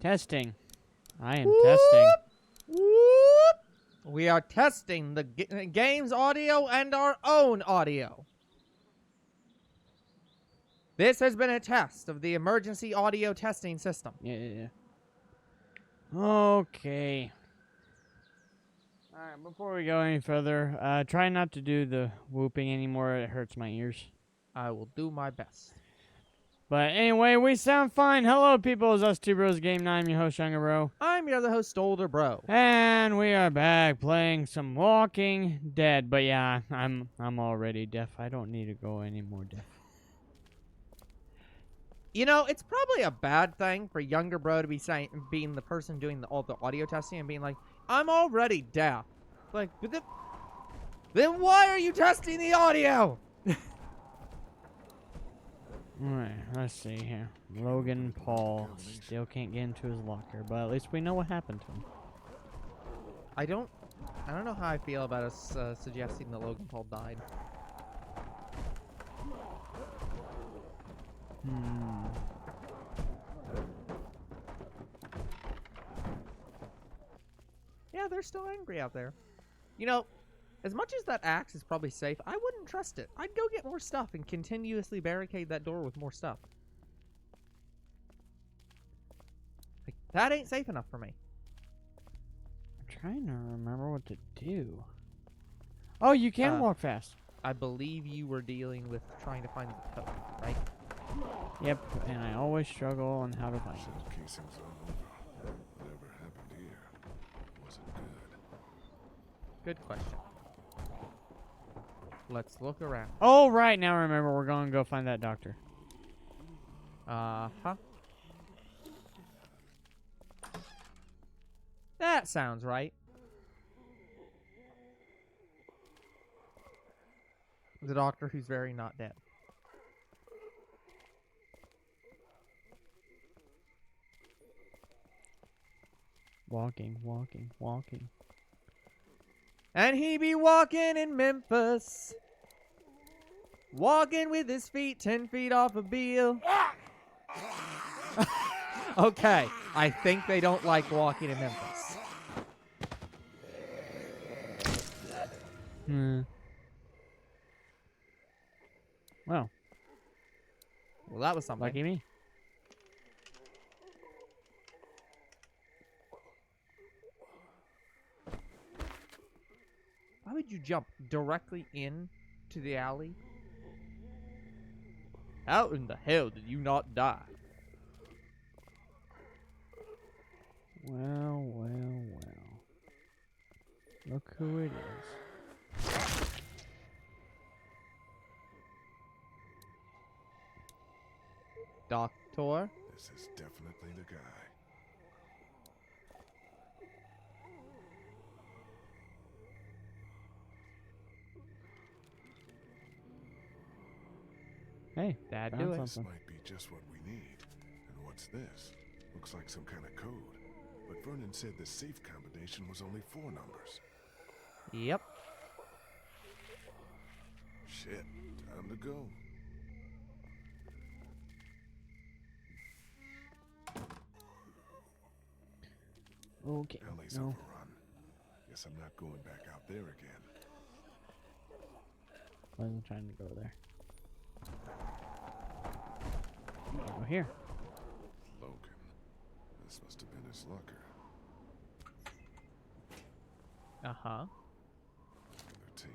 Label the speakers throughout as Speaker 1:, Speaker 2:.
Speaker 1: Testing. I am
Speaker 2: Whoop!
Speaker 1: testing.
Speaker 2: Whoop! We are testing the game's audio and our own audio. This has been a test of the emergency audio testing system.
Speaker 1: Yeah. Okay. Alright, before we go any further, try not to do the whooping anymore. It hurts my ears.
Speaker 2: I will do my best.
Speaker 1: But anyway, we sound fine. Hello, people. It's us, Two Bros Game 9. I'm your host, Younger Bro.
Speaker 2: I'm your other host, Older Bro.
Speaker 1: And we are back playing some Walking Dead. But yeah, I'm already deaf. I don't need to go any more deaf.
Speaker 2: You know, it's probably a bad thing for Younger Bro to be being the person doing all the audio testing and being like, I'm already deaf. Like, then why are you testing the audio?
Speaker 1: Alright, let's see here. Logan Paul still can't get into his locker, but at least we know what happened to him.
Speaker 2: I don't know how I feel about us suggesting that Logan Paul died. Yeah, they're still angry out there. You know, as much as that axe is probably safe, I wouldn't trust it. I'd go get more stuff and continuously barricade that door with more stuff. Like, that ain't safe enough for me.
Speaker 1: I'm trying to remember what to do. Oh, you can walk fast.
Speaker 2: I believe you were dealing with trying to find the code, right?
Speaker 1: Yep, and I always struggle on how to find it.
Speaker 3: Casing's all over. Whatever happened here wasn't good.
Speaker 2: Good question. Let's look around.
Speaker 1: Oh, right, now I remember we're going to go find that doctor.
Speaker 2: Uh-huh. That sounds right. The doctor who's very not dead.
Speaker 1: Walking, walking, walking.
Speaker 2: And he be walking in Memphis. Walking with his feet 10 feet off a Beale. Okay, I think they don't like walking in Memphis.
Speaker 1: Well,
Speaker 2: that was something.
Speaker 1: lucky me.
Speaker 2: Why would you jump directly into the alley? How in the hell did you not die?
Speaker 1: Well, well, well. Look who it is.
Speaker 2: Doctor?
Speaker 3: This is definitely the guy.
Speaker 1: Hey,
Speaker 2: That'd
Speaker 1: found
Speaker 2: do it.
Speaker 3: This
Speaker 1: something.
Speaker 3: might be just what we need. And what's this? Looks like some kind of code. But Vernon said the safe combination was only 4 numbers.
Speaker 2: Yep.
Speaker 3: Shit, time to go.
Speaker 1: Okay.
Speaker 3: Alley's
Speaker 1: No.
Speaker 3: overrun. Guess I'm not going back out there again.
Speaker 1: Wasn't trying to go there. Go here.
Speaker 3: Logan. This must have been his locker.
Speaker 2: Uh-huh.
Speaker 3: Another tape.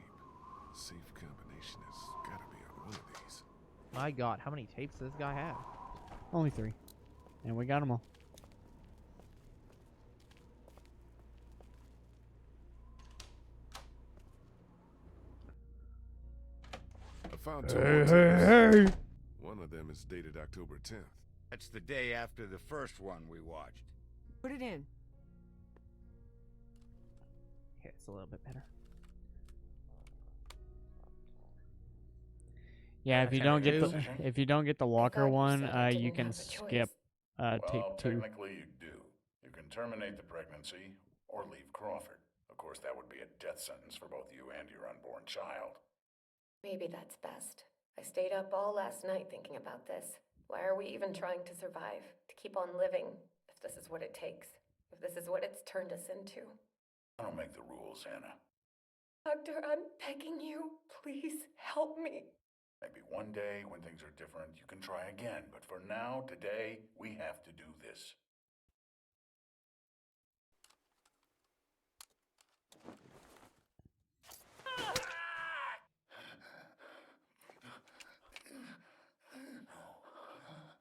Speaker 3: Safe combination has gotta be on one of these.
Speaker 2: My god, how many tapes does this guy have?
Speaker 1: Only 3. And we got them all.
Speaker 3: I found 2 more tapes. One of them is dated October 10th.
Speaker 4: That's the day after the first one we watched.
Speaker 5: Put it in.
Speaker 2: Here, it's a little bit better.
Speaker 1: Yeah, if you don't get the locker
Speaker 5: thought you
Speaker 1: one,
Speaker 5: said you
Speaker 1: you
Speaker 5: didn't
Speaker 1: can
Speaker 5: have a
Speaker 1: skip
Speaker 5: choice.
Speaker 1: tape
Speaker 6: Well,
Speaker 1: 2.
Speaker 6: technically you do. You can terminate the pregnancy or leave Crawford. Of course, that would be a death sentence for both you and your unborn child.
Speaker 7: Maybe that's best. I stayed up all last night thinking about this. Why are we even trying to survive? To keep on living? If this is what it takes. If this is what it's turned us into.
Speaker 6: I don't make the rules, Anna.
Speaker 7: Doctor, I'm begging you. Please help me.
Speaker 6: Maybe one day, when things are different, you can try again. But for now, today, we have to do this.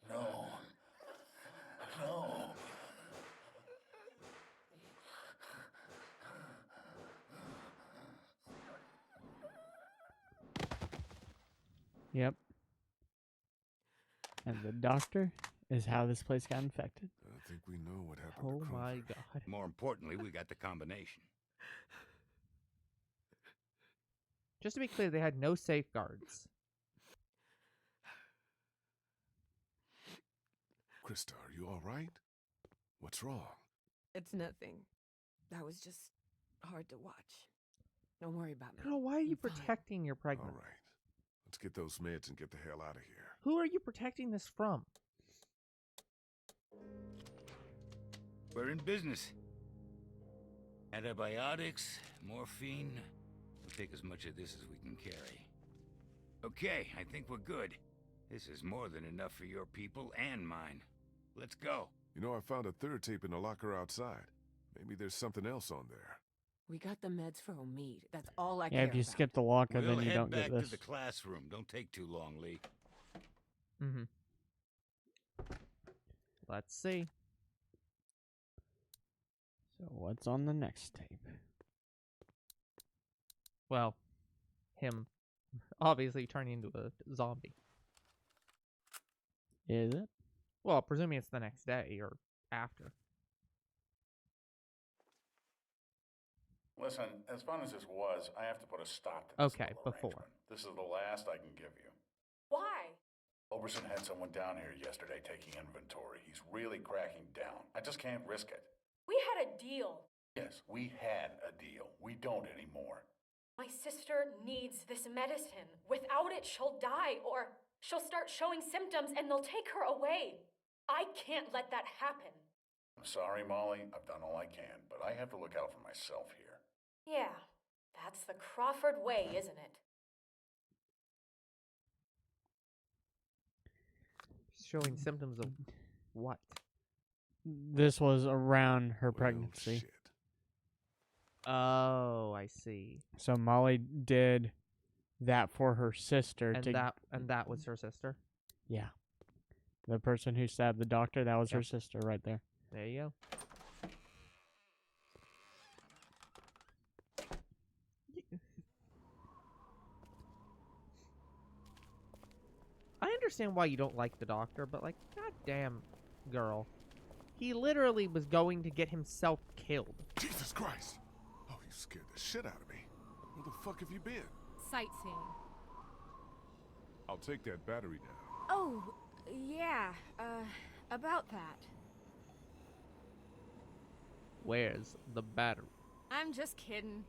Speaker 6: No. No.
Speaker 1: Yep. And the doctor is how this place got infected.
Speaker 3: I think we know what happened
Speaker 2: Oh
Speaker 3: to
Speaker 2: my
Speaker 3: Crawford.
Speaker 2: god.
Speaker 4: More importantly, we got the combination.
Speaker 2: Just to be clear, they had no safeguards.
Speaker 3: Krista, are you all right? What's wrong?
Speaker 5: It's nothing. That was just hard to watch. Don't worry about me.
Speaker 2: Girl, why are you
Speaker 5: I'm fine.
Speaker 2: protecting your
Speaker 3: All
Speaker 2: pregnant?
Speaker 3: right. Let's get those meds and get the hell out of here.
Speaker 2: Who are you protecting this from?
Speaker 4: We're in business. Antibiotics, morphine. We'll take as much of this as we can carry. Okay, I think we're good. This is more than enough for your people and mine. Let's go.
Speaker 3: You know, I found a third tape in the locker outside. Maybe there's something else on there.
Speaker 5: We got the meds for Omid. That's all I
Speaker 1: Yeah,
Speaker 5: care
Speaker 1: if you
Speaker 5: about.
Speaker 1: skip the locker,
Speaker 4: We'll
Speaker 1: then you
Speaker 4: head
Speaker 1: don't
Speaker 4: back
Speaker 1: get this.
Speaker 4: to the classroom. Don't take too long, Lee.
Speaker 2: Mm-hmm. Let's see.
Speaker 1: So what's on the next tape?
Speaker 2: Well, him obviously turning into a zombie.
Speaker 1: Is it?
Speaker 2: Well, presuming it's the next day or after.
Speaker 6: Listen, as fun as this was, I have to put a stop to this
Speaker 2: Okay,
Speaker 6: little
Speaker 2: before.
Speaker 6: arrangement. This is the last I can give you.
Speaker 7: Why?
Speaker 6: Oberson had someone down here yesterday taking inventory. He's really cracking down. I just can't risk it.
Speaker 7: We had a deal.
Speaker 6: Yes, we had a deal. We don't anymore.
Speaker 7: My sister needs this medicine. Without it, she'll die, or she'll start showing symptoms and they'll take her away. I can't let that happen.
Speaker 6: I'm sorry, Molly. I've done all I can, but I have to look out for myself here.
Speaker 7: Yeah, that's the Crawford way, isn't it?
Speaker 2: Showing symptoms of what?
Speaker 1: This was around her
Speaker 3: Well,
Speaker 1: pregnancy.
Speaker 3: shit.
Speaker 2: Oh, I see.
Speaker 1: So Molly did that for her sister.
Speaker 2: And
Speaker 1: to,
Speaker 2: that was her sister.
Speaker 1: Yeah. The person who stabbed the doctor, that was her
Speaker 2: Yep.
Speaker 1: sister right there.
Speaker 2: There you go. I understand why you don't like the doctor, but like, goddamn, girl, he literally was going to get himself killed.
Speaker 3: Jesus Christ! Oh, you scared the shit out of me. Where the fuck have you been?
Speaker 8: Sightseeing.
Speaker 3: I'll take that battery down.
Speaker 8: Oh, yeah, about that.
Speaker 2: Where's the battery?
Speaker 8: I'm just kidding.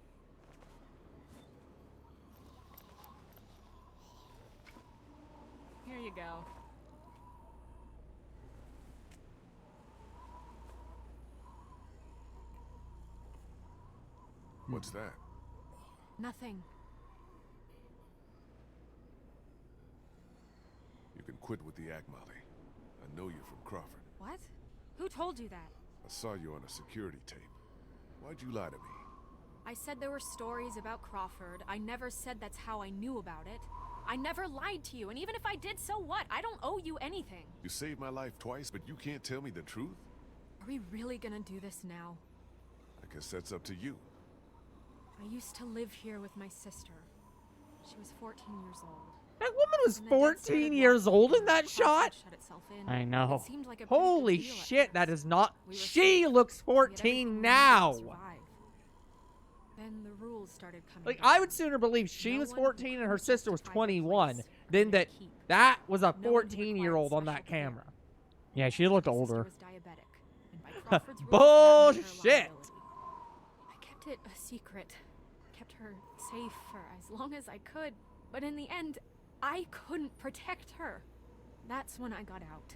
Speaker 8: Here you go.
Speaker 3: What's that?
Speaker 8: Nothing.
Speaker 3: You can quit with the act, Molly. I know you from Crawford.
Speaker 8: What? Who told you that?
Speaker 3: I saw you on a security tape. Why'd you lie to me?
Speaker 8: I said there were stories about Crawford. I never said that's how I knew about it. I never lied to you, and even if I did, so what? I don't owe you anything.
Speaker 3: You saved my life twice, but you can't tell me the truth?
Speaker 8: Are we really gonna do this now?
Speaker 3: I guess that's up to you.
Speaker 8: I used to live here with my sister. She was 14 years old.
Speaker 2: That woman was
Speaker 8: When the death
Speaker 2: 14
Speaker 8: started
Speaker 2: years
Speaker 8: rolling,
Speaker 2: old in that
Speaker 8: Crawford
Speaker 2: shot?
Speaker 8: shut itself in.
Speaker 1: I know.
Speaker 8: It seemed like a pretty good
Speaker 2: Holy
Speaker 8: deal at
Speaker 2: shit, that
Speaker 8: first.
Speaker 2: is not.
Speaker 8: We were
Speaker 2: She
Speaker 8: safe.
Speaker 2: looks
Speaker 8: We had everything
Speaker 2: 14
Speaker 8: we needed
Speaker 2: now.
Speaker 8: to survive. Then the rules started coming
Speaker 2: Like,
Speaker 8: down.
Speaker 2: I would sooner believe she
Speaker 8: No
Speaker 2: was
Speaker 8: one who
Speaker 2: 14 and her
Speaker 8: couldn't
Speaker 2: sister was
Speaker 8: justify her
Speaker 2: 21
Speaker 8: place
Speaker 2: than
Speaker 8: could
Speaker 2: that
Speaker 8: keep.
Speaker 2: that was a
Speaker 8: No one who
Speaker 2: 14-year-old on
Speaker 8: required
Speaker 2: that
Speaker 8: special care.
Speaker 2: camera.
Speaker 1: Yeah, she looked
Speaker 8: My sister
Speaker 1: older.
Speaker 8: was diabetic, and by Crawford's rules, that made her
Speaker 2: Bullshit.
Speaker 8: liability. I kept it a secret, kept her safe for as long as I could, but in the end, I couldn't protect her. That's when I got out.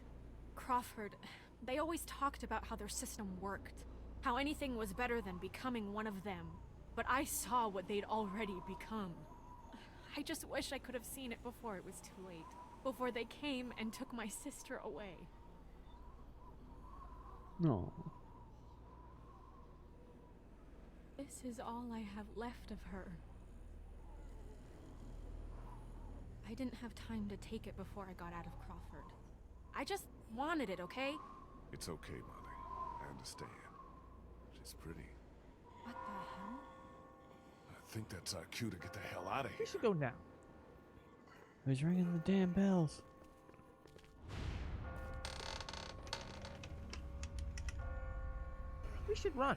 Speaker 8: Crawford, They always talked about how their system worked, how anything was better than becoming one of them. But I saw what they'd already become. I just wish I could have seen it before it was too late. Before they came and took my sister away.
Speaker 1: No.
Speaker 8: This is all I have left of her. I didn't have time to take it before I got out of Crawford. I just wanted it, okay?
Speaker 3: It's okay, Molly. I understand. She's pretty.
Speaker 8: What the hell?
Speaker 3: I think that's our cue to get the hell out of
Speaker 2: We
Speaker 3: here.
Speaker 2: should go now.
Speaker 1: Who's ringing the damn bells?
Speaker 2: We should run.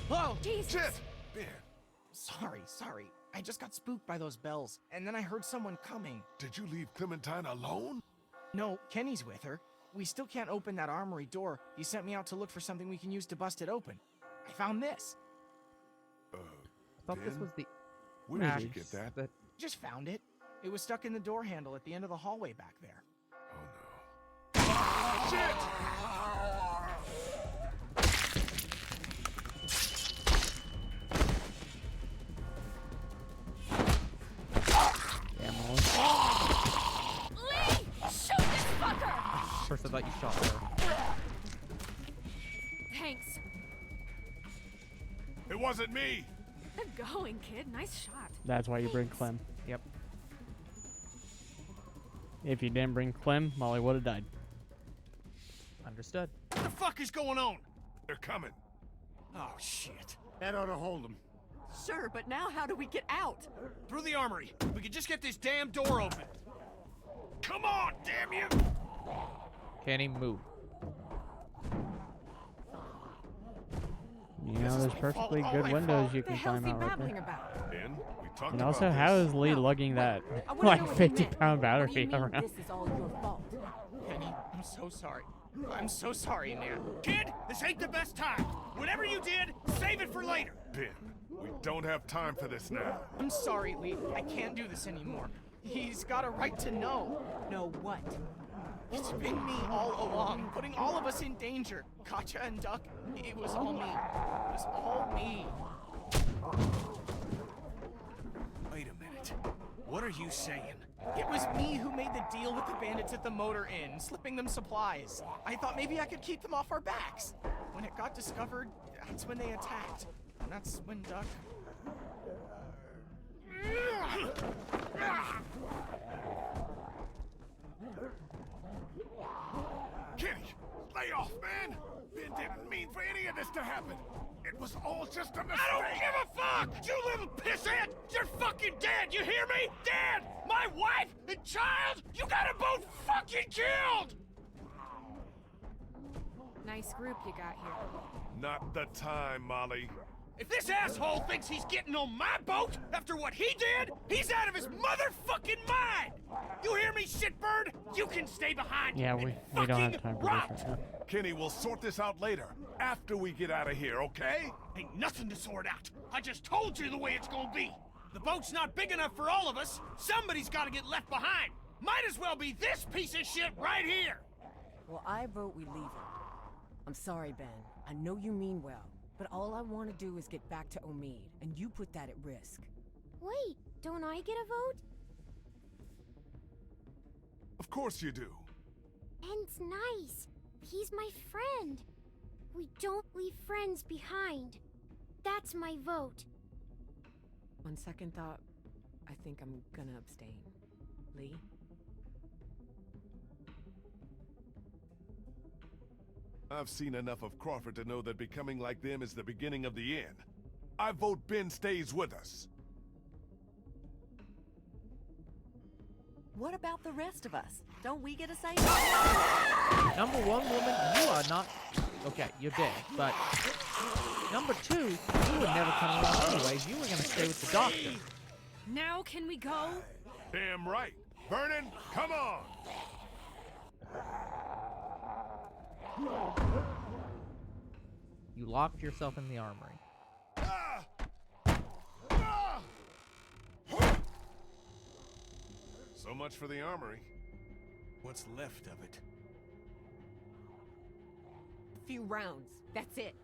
Speaker 9: Whoa!
Speaker 8: Jesus!
Speaker 3: Shit! Ben,
Speaker 9: Sorry. I just got spooked by those bells, and then I heard someone coming.
Speaker 3: did you leave Clementine alone?
Speaker 9: No, Kenny's with her. We still can't open that armory door. He sent me out to look for something we can use to bust it open. I found this.
Speaker 2: I thought this
Speaker 3: Ben?
Speaker 2: was the
Speaker 3: Where did you
Speaker 2: axe
Speaker 3: get that?
Speaker 2: that
Speaker 9: Just found it. It was stuck in the door handle at the end of the hallway back there.
Speaker 3: Oh no. Shit!
Speaker 1: Damn, Molly.
Speaker 8: Lee! Shoot this fucker!
Speaker 2: First I thought you shot her.
Speaker 8: Thanks.
Speaker 3: It wasn't me!
Speaker 8: Good going, kid. Nice shot.
Speaker 1: That's why you bring Clem.
Speaker 2: Yep.
Speaker 1: If you didn't bring Clem, Molly would have died.
Speaker 2: Understood.
Speaker 10: What the fuck is going on?
Speaker 3: They're coming.
Speaker 10: Oh, shit. That ought to hold them.
Speaker 5: Sure, but now how do we get out?
Speaker 10: Through the armory. We could just get this damn door open. Come on, damn you!
Speaker 2: Can he move?
Speaker 1: You know, there's perfectly
Speaker 10: all
Speaker 1: good
Speaker 10: my
Speaker 1: windows
Speaker 10: fault.
Speaker 1: you
Speaker 5: The
Speaker 1: can
Speaker 5: hell's
Speaker 1: climb
Speaker 5: he
Speaker 1: out right
Speaker 5: babbling
Speaker 1: there.
Speaker 5: about?
Speaker 3: Ben, we talked
Speaker 1: And
Speaker 3: about
Speaker 1: also,
Speaker 3: this.
Speaker 1: how is Lee
Speaker 5: No,
Speaker 1: lugging that
Speaker 5: I wanna know
Speaker 1: like
Speaker 5: what he
Speaker 1: 50
Speaker 5: meant.
Speaker 1: pound
Speaker 5: What do you
Speaker 1: battery
Speaker 5: mean
Speaker 1: around?
Speaker 5: this is all your fault?
Speaker 9: Kenny, I'm so sorry. I'm so sorry, man.
Speaker 10: Kid, this ain't the best time. Whatever you did, save it for later.
Speaker 3: Ben, we don't have time for this now.
Speaker 9: I'm sorry, Lee. I can't do this anymore. He's got a right to know.
Speaker 5: Know what?
Speaker 9: It's been me all along, putting all of us in danger. Katja and Duck, it was all me. It was all me.
Speaker 10: Wait a minute. What are you saying?
Speaker 9: It was me who made the deal with the bandits at the motor inn, slipping them supplies. I thought maybe I could keep them off our backs. When it got discovered, that's when they attacked. And that's when Duck...
Speaker 3: Kenny, lay off, man! Ben didn't mean for any of this to happen. It was all just a mistake.
Speaker 10: I don't give a fuck! You little pisshead! You're fucking dead! You hear me? Dead! My wife and child! You got them both fucking killed!
Speaker 8: Nice group you got here.
Speaker 3: Not the time, Molly.
Speaker 10: If this asshole thinks he's getting on my boat after what he did, he's out of his motherfucking mind! You hear me, shitbird? You can stay behind
Speaker 1: Yeah,
Speaker 10: and
Speaker 1: we don't have
Speaker 10: fucking
Speaker 1: time for
Speaker 10: rot.
Speaker 1: this right now.
Speaker 3: Kenny, we'll sort this out later, after we get out of here, okay?
Speaker 10: Ain't nothing to sort out. I just told you the way it's gonna be. The boat's not big enough for all of us. Somebody's gotta get left behind. Might as well be this piece of shit right here.
Speaker 5: Well, I vote we leave it. I'm sorry, Ben. I know you mean well, but all I want to do is get back to Omid, and you put that at risk.
Speaker 11: Wait, don't I get a vote?
Speaker 3: Of course you do.
Speaker 11: Ben's nice. He's my friend. We don't leave friends behind. That's my vote.
Speaker 5: On second thought, I think I'm gonna abstain. Lee?
Speaker 3: I've seen enough of Crawford to know that becoming like them is the beginning of the end. I vote Ben stays with us.
Speaker 5: What about the rest of us? Don't we get a say?
Speaker 2: Number one, woman, you are not... Okay, you're dead, but... Number two, you would never come along anyways. You were gonna stay with the doctor.
Speaker 8: Now can we go?
Speaker 3: Damn right. Vernon, come on!
Speaker 2: You locked yourself in the armory.
Speaker 3: So much for the armory.
Speaker 10: What's left of it?
Speaker 5: A few rounds. That's it.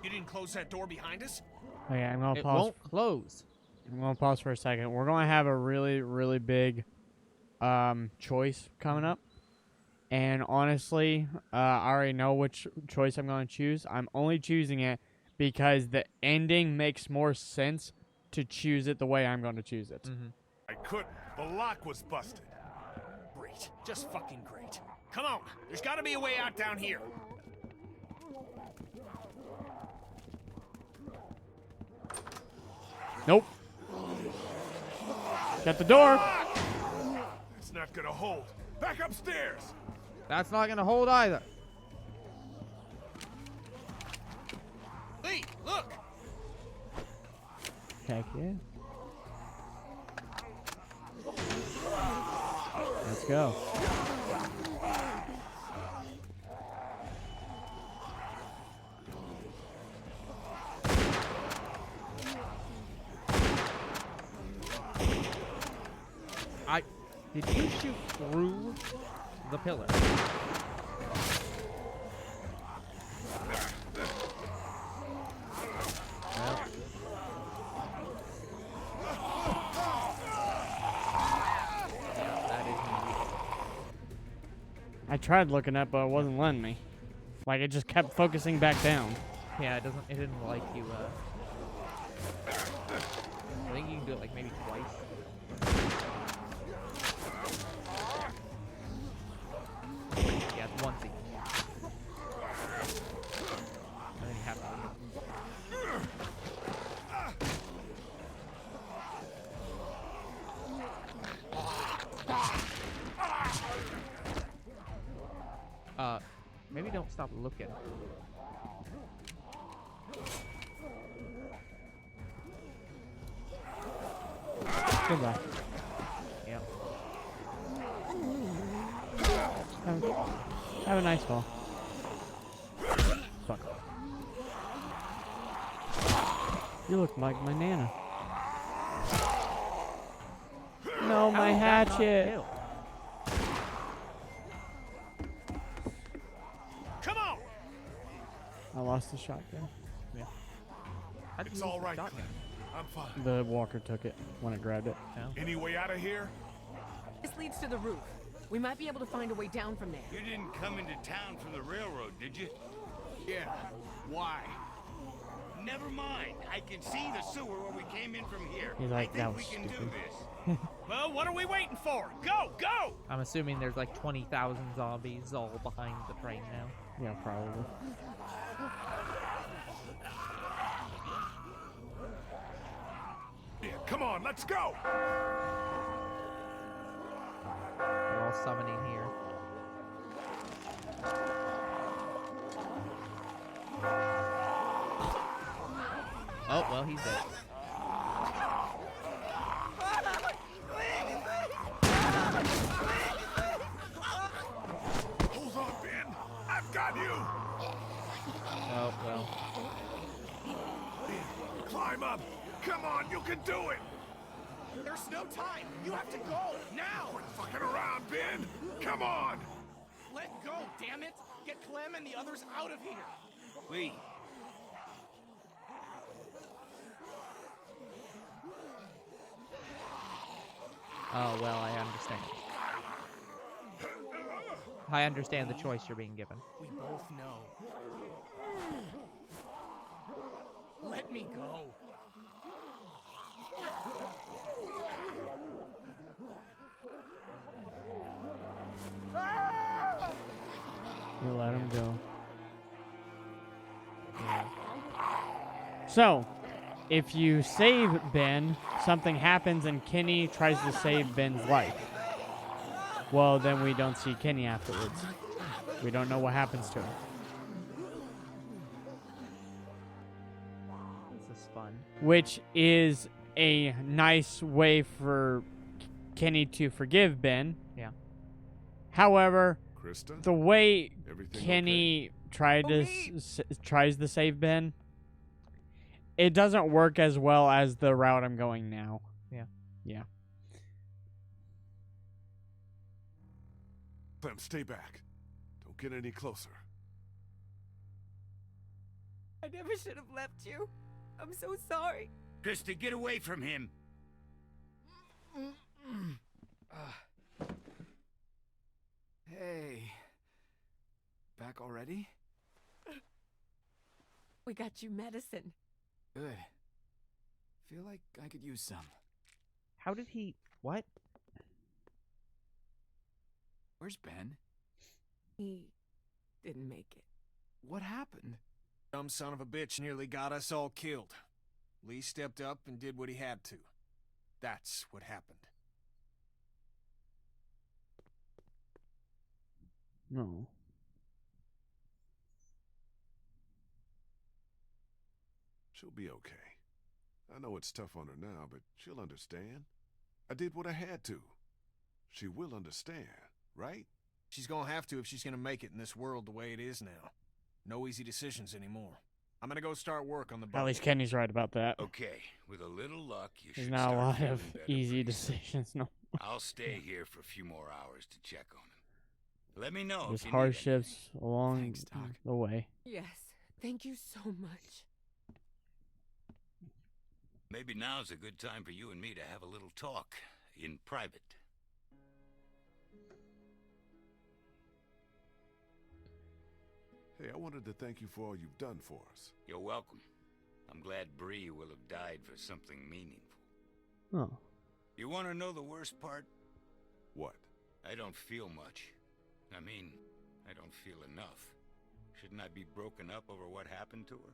Speaker 10: You didn't close that door behind us?
Speaker 1: Okay, I'm gonna
Speaker 2: It
Speaker 1: pause.
Speaker 2: won't close.
Speaker 1: I'm gonna pause for a second. We're gonna have a really, really big choice coming up. And honestly, I already know which choice I'm gonna choose. I'm only choosing it because the ending makes more sense to choose it the way I'm gonna choose it.
Speaker 3: I couldn't. The lock was busted.
Speaker 10: Great. Just fucking great. Come on. There's gotta be a way out down here.
Speaker 1: Nope. Got the door.
Speaker 3: It's not gonna hold. Back upstairs.
Speaker 2: That's not gonna hold either.
Speaker 10: Lee, look!
Speaker 1: Heck yeah. Let's go.
Speaker 2: Did you shoot through the pillar? Well. Yeah, that is neat.
Speaker 1: I tried looking up, but it wasn't letting me. Like, it just kept focusing back down.
Speaker 2: Yeah, it didn't like you, I think you can do it like maybe twice. Yeah, it's once each. And then you have to. Maybe don't stop looking.
Speaker 1: Goodbye.
Speaker 2: Yep.
Speaker 1: Have a nice fall. Fuck. You look like my Nana. No, my hatchet.
Speaker 10: Come on!
Speaker 1: I lost the shotgun.
Speaker 2: Yeah.
Speaker 3: It's all right, Clem. I'm fine.
Speaker 1: The walker took it when it grabbed it.
Speaker 3: Any way out of here?
Speaker 5: This leads to the roof. We might be able to find a way down from there.
Speaker 4: You didn't come into town from the railroad, did you?
Speaker 10: Yeah. Why?
Speaker 4: Never mind. I can see the sewer where we came in from here.
Speaker 1: He's like,
Speaker 4: I
Speaker 1: that
Speaker 4: think
Speaker 1: was
Speaker 4: we can do
Speaker 1: stupid.
Speaker 4: this.
Speaker 10: Well, what are we waiting for? Go, go!
Speaker 2: I'm assuming there's like 20,000 zombies all behind the train now.
Speaker 1: Yeah, probably.
Speaker 3: Yeah, come on, let's go.
Speaker 2: They're all summoning here. Oh, well, he's dead.
Speaker 3: Hold on, Ben. I've got you.
Speaker 2: Oh, well.
Speaker 3: Climb up. Come on, you can do it.
Speaker 10: There's no time. You have to go now.
Speaker 3: Quit fucking around, Ben. Come on.
Speaker 10: Let go, damn it! Get Clem and the others out of here.
Speaker 4: Lee,
Speaker 2: Oh, well, I understand. I understand the choice you're being given.
Speaker 10: We both know. Let me go.
Speaker 1: You let him go. So, if you save Ben, something happens and Kenny tries to save Ben's life. Well, then we don't see Kenny afterwards. We don't know what happens to him.
Speaker 2: This is fun.
Speaker 1: Which is a nice way for Kenny to forgive Ben.
Speaker 2: Yeah.
Speaker 1: However,
Speaker 3: Krista?
Speaker 1: the way
Speaker 3: Everything
Speaker 1: Kenny tries to save Ben, it doesn't work as well as the route I'm going now.
Speaker 2: Yeah.
Speaker 1: Yeah.
Speaker 3: Clem, stay back. Don't get any closer.
Speaker 5: I never should have left you. I'm so sorry.
Speaker 4: Krista, get away from him.
Speaker 12: Hey. Back already?
Speaker 5: We got you medicine.
Speaker 12: Good. Feel like I could use some.
Speaker 2: How did he... What?
Speaker 12: Where's Ben?
Speaker 5: He didn't make it.
Speaker 12: What happened?
Speaker 10: Dumb son of a bitch nearly got us all killed. Lee stepped up and did what he had to. That's what happened.
Speaker 1: No.
Speaker 3: She'll be okay. I know it's tough on her now, but she'll understand. I did what I had to. She will understand, right?
Speaker 10: She's gonna have to if she's gonna make it in this world the way it is now. No easy decisions anymore. I'm gonna go start work on the boat.
Speaker 1: At least Kenny's right about that.
Speaker 4: Okay, with a little luck, you
Speaker 1: There's
Speaker 4: should
Speaker 1: not a
Speaker 4: start
Speaker 1: lot
Speaker 4: feeling
Speaker 1: of
Speaker 4: better
Speaker 1: easy
Speaker 4: pretty soon.
Speaker 1: decisions. No.
Speaker 4: I'll stay here for a few more hours to check on him. Let me know
Speaker 1: There's
Speaker 4: if you need
Speaker 1: hardships along
Speaker 12: Thanks, Doc.
Speaker 1: the way.
Speaker 5: Yes. Thank you so much.
Speaker 4: Maybe now's a good time for you and me to have a little talk in private.
Speaker 3: Hey, I wanted to thank you for all you've done for us.
Speaker 4: You're welcome. I'm glad Bree will have died for something meaningful.
Speaker 1: Oh.
Speaker 4: You want to know the worst part?
Speaker 3: What?
Speaker 4: I don't feel much. I mean, I don't feel enough. Shouldn't I be broken up over what happened to her?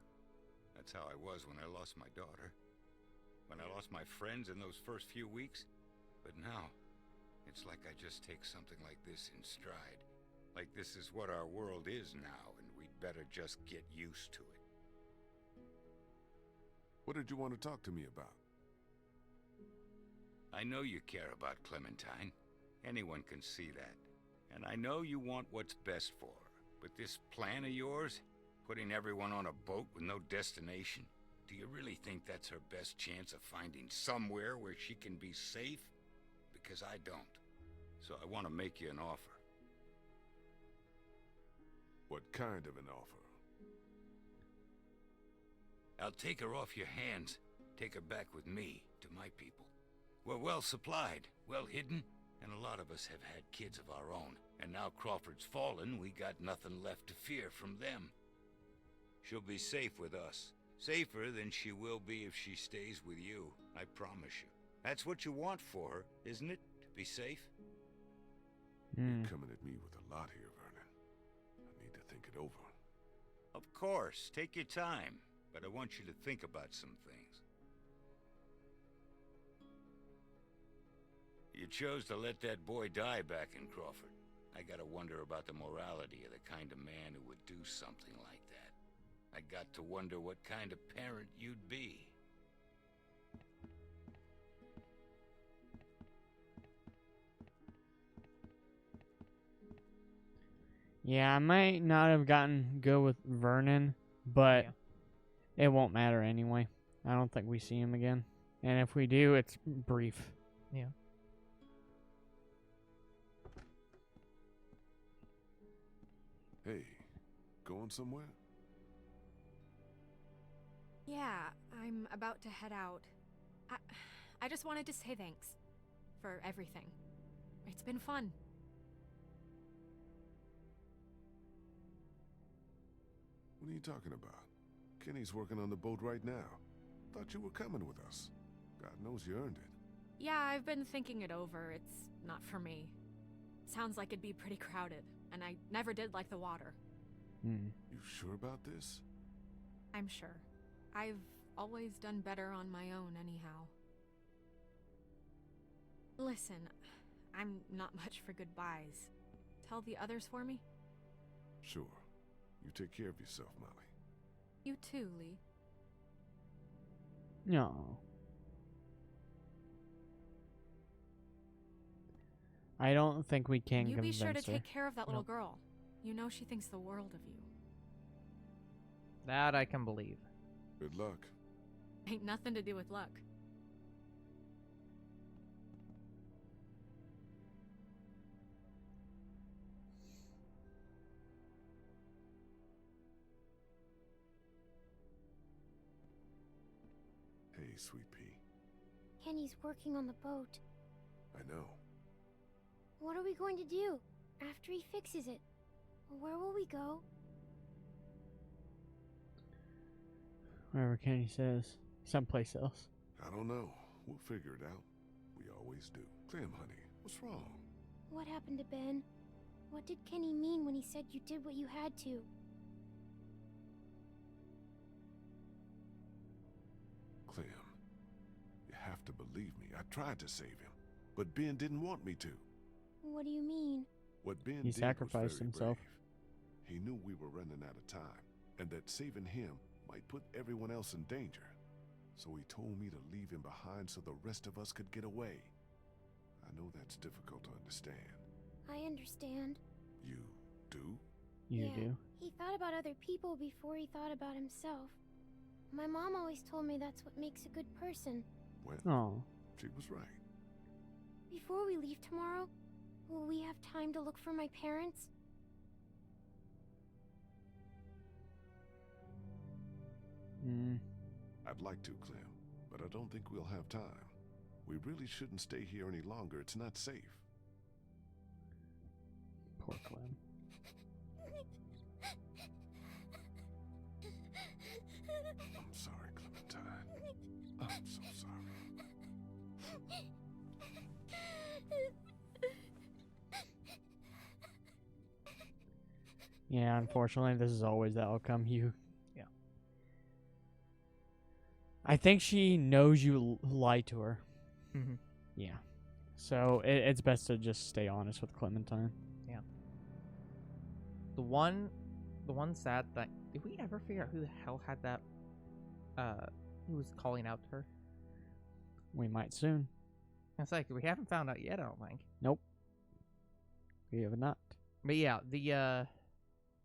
Speaker 4: That's how I was when I lost my daughter. When I lost my friends in those first few weeks. But now, it's like I just take something like this in stride. Like this is what our world is now, and we'd better just get used to it.
Speaker 3: What did you want to talk to me about?
Speaker 4: I know you care about Clementine. Anyone can see that. And I know you want what's best for her. But this plan of yours, putting everyone on a boat with no destination, do you really think that's her best chance of finding somewhere where she can be safe? Because I don't. So I want to make you an offer.
Speaker 3: What kind of an offer?
Speaker 4: I'll take her off your hands, take her back with me to my people. We're well supplied, well hidden, and a lot of us have had kids of our own. And now Crawford's fallen, we got nothing left to fear from them. She'll be safe with us. Safer than she will be if she stays with you, I promise you. That's what you want for her, isn't it? To be safe?
Speaker 3: You're coming at me with a lot here, Vernon. I need to think it over.
Speaker 4: Of course, take your time. But I want you to think about some things. You chose to let that boy die back in Crawford. I gotta wonder about the morality of the kind of man who would do something like that. I got to wonder what kind of parent you'd be.
Speaker 1: Yeah, I might not have gotten good with Vernon, but it won't matter anyway. I don't think we see him again. And if we do, it's brief.
Speaker 2: Yeah.
Speaker 3: Hey, going somewhere?
Speaker 8: Yeah, I'm about to head out. I just wanted to say thanks for everything. It's been fun.
Speaker 3: What are you talking about? Kenny's working on the boat right now. Thought you were coming with us. God knows you earned it.
Speaker 8: Yeah, I've been thinking it over. It's not for me. Sounds like it'd be pretty crowded, and I never did like the water.
Speaker 3: You sure about this?
Speaker 8: I'm sure. I've always done better on my own anyhow. Listen, I'm not much for goodbyes. Tell the others for me?
Speaker 3: Sure. You take care of yourself, Molly.
Speaker 8: You too, Lee.
Speaker 1: No. I don't think we can
Speaker 8: You be
Speaker 1: convince
Speaker 8: sure to
Speaker 1: her.
Speaker 8: take care of that little girl. You know she thinks the world of you.
Speaker 2: That I can believe.
Speaker 3: Good luck.
Speaker 8: Ain't nothing to do with luck.
Speaker 3: Sweet Pea.
Speaker 11: Kenny's working on the boat.
Speaker 3: I know.
Speaker 11: What are we going to do after he fixes it? Where will we go?
Speaker 1: Wherever Kenny says. Someplace else.
Speaker 3: I don't know. We'll figure it out. We always do. Clem, honey, what's wrong?
Speaker 11: What happened to Ben? What did Kenny mean when he said you did what you had to?
Speaker 3: Clem, you have to believe me. I tried to save him, but Ben didn't want me to.
Speaker 11: What do you mean?
Speaker 3: What Ben
Speaker 1: He
Speaker 3: did
Speaker 1: sacrificed
Speaker 3: was very
Speaker 1: himself.
Speaker 3: brave. He knew we were running out of time, and that saving him might put everyone else in danger. So he told me to leave him behind so the rest of us could get away. I know that's difficult to understand.
Speaker 11: I understand.
Speaker 3: You do?
Speaker 1: You do?
Speaker 11: He thought about other people before he thought about himself. My mom always told me that's what makes a good person.
Speaker 3: Well,
Speaker 1: Oh.
Speaker 3: she was right.
Speaker 11: Before we leave tomorrow, will we have time to look for my parents?
Speaker 3: I'd like to, Clem, but I don't think we'll have time. We really shouldn't stay here any longer. It's not safe.
Speaker 1: Poor Clem.
Speaker 3: I'm sorry, Clementine. I'm so sorry.
Speaker 1: Yeah, unfortunately, this is always the outcome.
Speaker 2: Yeah.
Speaker 1: I think she knows you lied to her.
Speaker 2: Mm-hmm.
Speaker 1: Yeah. So it's best to just stay honest with Clementine.
Speaker 2: Yeah. The one sad thing. Did we ever figure out who the hell had that? Who was calling out to her?
Speaker 1: We might soon.
Speaker 2: It's like we haven't found out yet. I don't think.
Speaker 1: Nope. We have not.
Speaker 2: But yeah,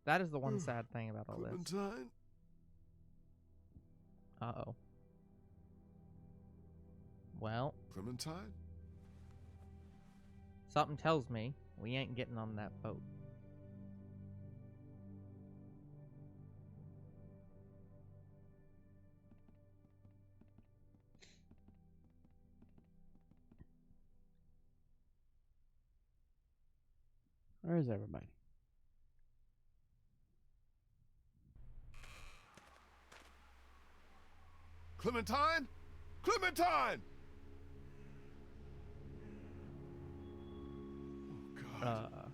Speaker 2: that is the one sad thing about all this.
Speaker 3: Clementine?
Speaker 2: Uh-oh. Well,
Speaker 3: Clementine?
Speaker 2: something tells me we ain't getting on that boat.
Speaker 1: Where is everybody?
Speaker 3: Clementine? Clementine! Oh, God.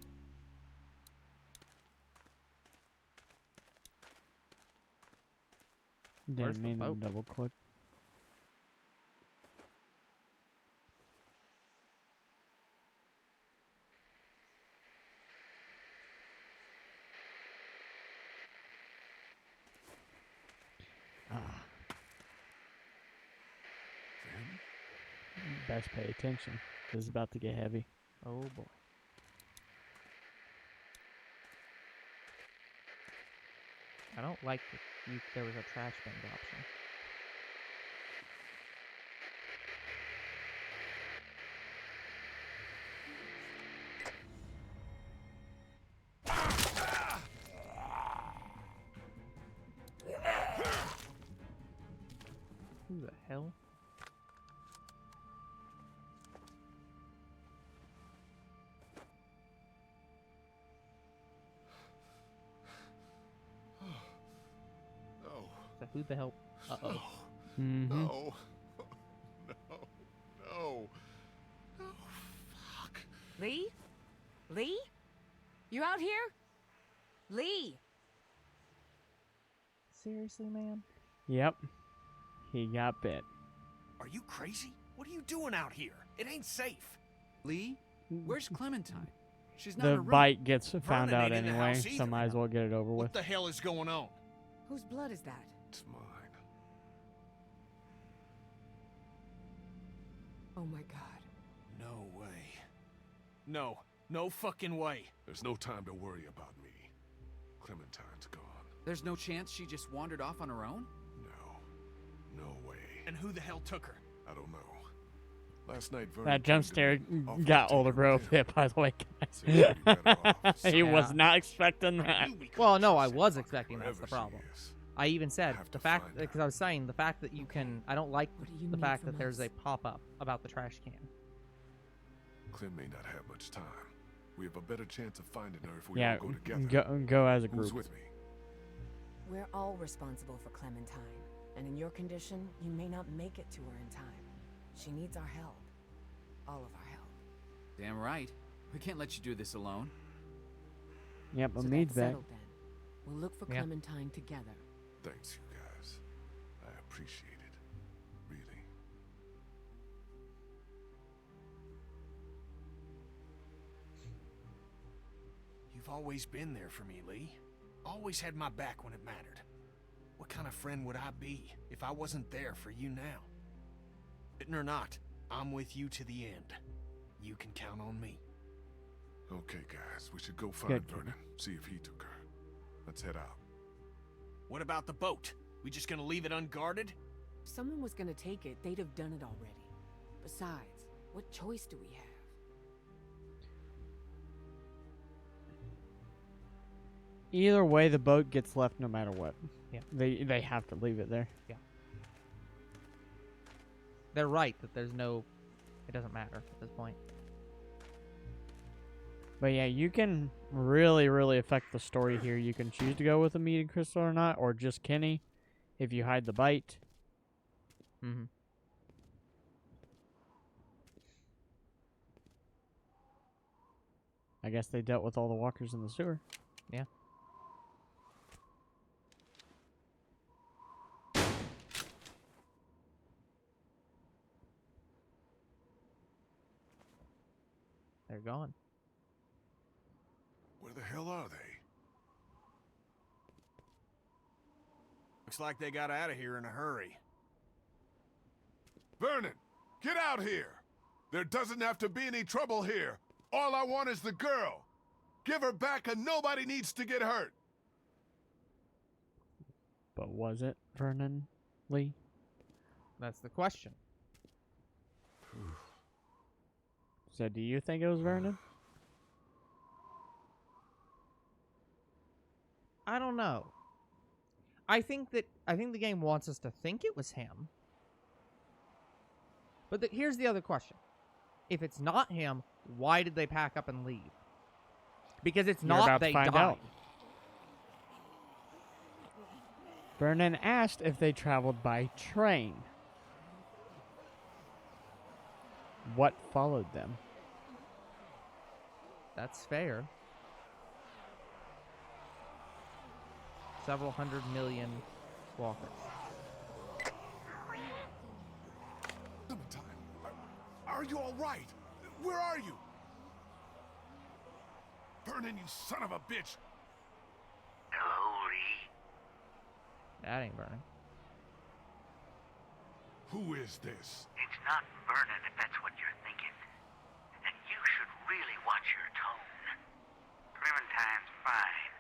Speaker 2: Where's
Speaker 1: Didn't
Speaker 2: the
Speaker 1: mean to
Speaker 2: boat?
Speaker 1: double click. Best pay attention. This is about to get heavy.
Speaker 2: Oh boy. I don't like that there was a trash bin option. Who the hell?
Speaker 3: No.
Speaker 2: So who the hell? Uh-oh.
Speaker 1: Mm-hmm.
Speaker 3: No. No. No. No. Fuck.
Speaker 5: Lee? Lee? You out here? Lee!
Speaker 2: Seriously, man?
Speaker 1: Yep. He got bit.
Speaker 10: Are you crazy? What are you doing out here? It ain't safe.
Speaker 12: Lee? Where's Clementine? She's not
Speaker 1: The
Speaker 12: in her room.
Speaker 1: bite gets found
Speaker 10: Vernon
Speaker 1: out
Speaker 10: ain't in the
Speaker 1: anyway,
Speaker 10: house
Speaker 1: so
Speaker 10: either.
Speaker 1: might as well get it over
Speaker 10: What
Speaker 1: with.
Speaker 10: the hell is going on?
Speaker 5: Whose blood is that?
Speaker 3: It's mine.
Speaker 5: Oh my god.
Speaker 10: No way. No. No fucking way.
Speaker 3: There's no time to worry about me. Clementine's gone.
Speaker 12: There's no chance she just wandered off on her own?
Speaker 3: No. No way.
Speaker 10: And who the hell took her?
Speaker 3: I don't know. Last night, Vernon
Speaker 1: That jump
Speaker 3: came to
Speaker 1: scare
Speaker 3: me, offered
Speaker 1: got
Speaker 3: to take
Speaker 1: older
Speaker 3: her
Speaker 1: bro
Speaker 3: with him.
Speaker 1: bit, by the way,
Speaker 3: Said she'd be better off
Speaker 1: guys. He was
Speaker 2: Yeah.
Speaker 1: not expecting that.
Speaker 10: Knew we couldn't
Speaker 2: Well, no, I
Speaker 10: trust her.
Speaker 2: was expecting that's
Speaker 3: Wherever
Speaker 2: the problem.
Speaker 3: she is,
Speaker 2: I even said
Speaker 3: have
Speaker 2: the
Speaker 3: to
Speaker 2: fact,
Speaker 3: find
Speaker 2: because I was saying the fact that you can, I don't like
Speaker 5: What do you
Speaker 2: the
Speaker 5: need
Speaker 2: fact
Speaker 5: from
Speaker 2: that there's a
Speaker 5: us?
Speaker 2: pop-up about the trash can.
Speaker 3: Clem may not have much time. We have a better chance of finding her if we
Speaker 1: Yeah,
Speaker 3: all go together.
Speaker 1: go as a
Speaker 3: Who's
Speaker 1: group.
Speaker 3: with me?
Speaker 5: We're all responsible for Clementine, and in your condition, you may not make it to her in time. She needs our help. All of our help.
Speaker 12: Damn right. We can't let you do this alone.
Speaker 1: Yep,
Speaker 5: So
Speaker 1: Omid's
Speaker 5: that's
Speaker 1: back.
Speaker 5: settled then. We'll look for
Speaker 2: Yeah.
Speaker 5: Clementine together.
Speaker 3: Thanks, you guys. I appreciate it. Really.
Speaker 10: You've always been there for me, Lee. Always had my back when it mattered. What kind of friend would I be if I wasn't there for you now? Bitten or not, I'm with you to the end. You can count on me.
Speaker 3: Okay, guys, we should go find
Speaker 1: Good.
Speaker 3: Vernon, see if he took her. Let's head out.
Speaker 10: What about the boat? We just gonna leave it unguarded?
Speaker 5: If someone was gonna take it, they'd have done it already. Besides, what choice do we have?
Speaker 1: Either way, the boat gets left no matter what.
Speaker 2: Yeah.
Speaker 1: They have to leave it there.
Speaker 2: They're right that there's no, it doesn't matter at this point.
Speaker 1: But yeah, you can really, really affect the story here. You can choose to go with Omid and Crystal or not, or just Kenny if you hide the bite.
Speaker 2: Mm-hmm.
Speaker 1: I guess they dealt with all the walkers in the sewer.
Speaker 2: Yeah. They're gone.
Speaker 3: Where the hell are they?
Speaker 10: Looks like they got out of here in a hurry.
Speaker 3: Vernon, get out here! There doesn't have to be any trouble here. All I want is the girl. Give her back and nobody needs to get hurt.
Speaker 1: But was it Vernon Lee?
Speaker 2: That's the question.
Speaker 1: So do you think it was Vernon?
Speaker 2: I don't know. I think the game wants us to think it was him. But here's the other question. If it's not him, why did they pack up and leave? Because it's
Speaker 1: You're
Speaker 2: not
Speaker 1: about to
Speaker 2: they
Speaker 1: find
Speaker 2: died.
Speaker 1: out. Vernon asked if they traveled by train. What followed them?
Speaker 2: That's fair. Several 100 million walkers.
Speaker 3: Clementine, are you all right? Where are you? Vernon, you son of a bitch!
Speaker 4: Hello, Lee.
Speaker 2: That ain't Vernon.
Speaker 3: Who is this?
Speaker 4: It's not Vernon, if that's what you're thinking. And you should really watch your tone. Clementine's fine,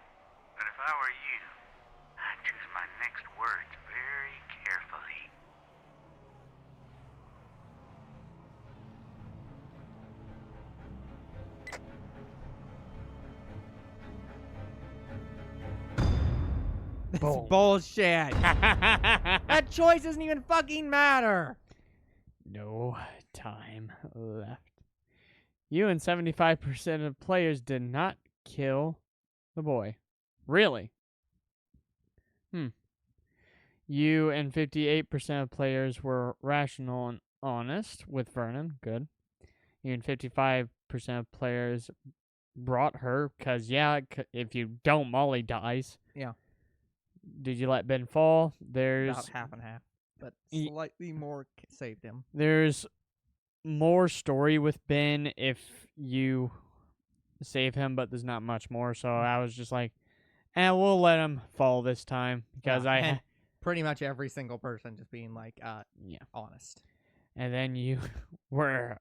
Speaker 4: but if I were you, I'd choose my next words very carefully.
Speaker 2: That's bullshit. That choice doesn't even fucking matter.
Speaker 1: No time left. You and 75% of players did not kill the boy. Really? You and 58% of players were rational and honest with Vernon. Good. You and 55% of players brought her, because, yeah, if you don't, Molly dies.
Speaker 2: Yeah.
Speaker 1: Did you let Ben fall? There's
Speaker 2: About half and half. But
Speaker 1: Ye-
Speaker 2: slightly more saved him.
Speaker 1: There's more story with Ben if you save him, but there's not much more. So I was just like, we'll let him fall this time because
Speaker 2: and pretty much every single person just being like,
Speaker 1: yeah.
Speaker 2: honest.
Speaker 1: And then you were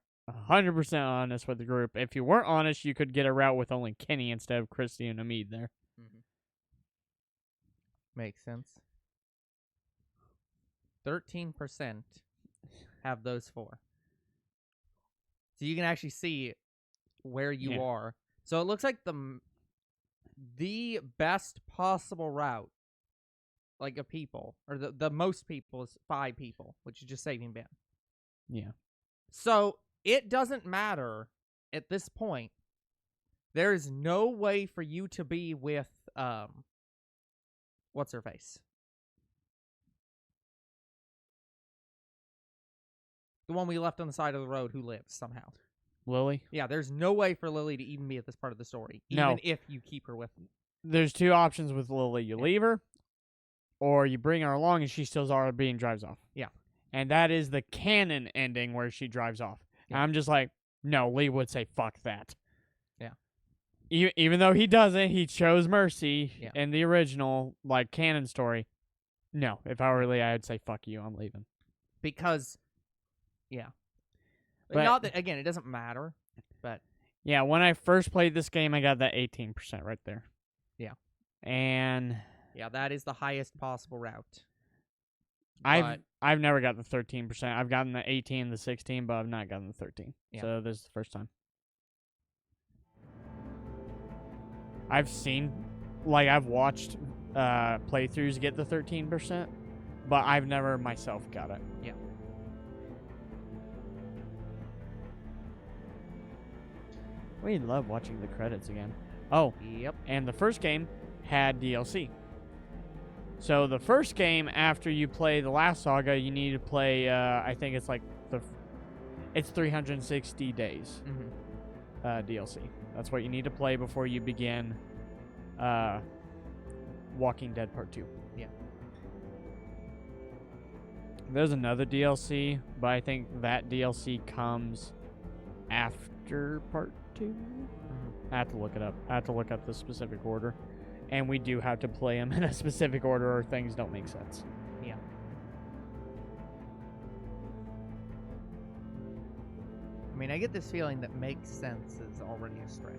Speaker 1: 100% honest with the group. If you weren't honest, you could get a route with only Kenny instead of Christy and Omid there.
Speaker 2: Mm-hmm. Makes sense. 13% have those four. So you can actually see where you are. So it looks like the best possible route like, of people, or the most people is 5 people, which is just saving Ben.
Speaker 1: Yeah.
Speaker 2: So it doesn't matter at this point. There is no way for you to be with what's her face? The one we left on the side of the road who lives somehow.
Speaker 1: Lily?
Speaker 2: Yeah, there's no way for Lily to even be at this part of the story,
Speaker 1: No.
Speaker 2: even if you keep her with you.
Speaker 1: There's 2 options with Lily. You leave her, or you bring her along and she steals RB and drives off.
Speaker 2: Yeah.
Speaker 1: And that is the canon ending where she drives off.
Speaker 2: Yeah.
Speaker 1: And I'm just like, no, Lee would say, fuck that.
Speaker 2: Yeah.
Speaker 1: Even though he doesn't, he chose mercy
Speaker 2: Yeah.
Speaker 1: in the original, like, canon story. No, if I were Lee, I would say, fuck you, I'm leaving.
Speaker 2: Because, yeah.
Speaker 1: But-
Speaker 2: not that, again, it doesn't matter, but...
Speaker 1: Yeah, when I first played this game, I got that 18% right there.
Speaker 2: Yeah.
Speaker 1: And...
Speaker 2: yeah, that is the highest possible route.
Speaker 1: I've never gotten the 13%. I've gotten the 18, the 16, but I've not gotten the 13.
Speaker 2: Yeah.
Speaker 1: So this is the first time. I've seen, like, I've watched playthroughs get the 13%, but I've never myself got it.
Speaker 2: Yeah.
Speaker 1: We love watching the credits again. Oh,
Speaker 2: Yep.
Speaker 1: and the first game had DLC. So the first game, after you play the last saga, you need to play, I think it's like it's 360 days DLC. That's what you need to play before you begin Walking Dead Part 2.
Speaker 2: Yeah.
Speaker 1: There's another DLC, but I think that DLC comes after Part 2. I have to look it up. I have to look up the specific order. And we do have to play them in a specific order or things don't make sense.
Speaker 2: Yeah. I mean, I get this feeling that makes sense is already a stretch.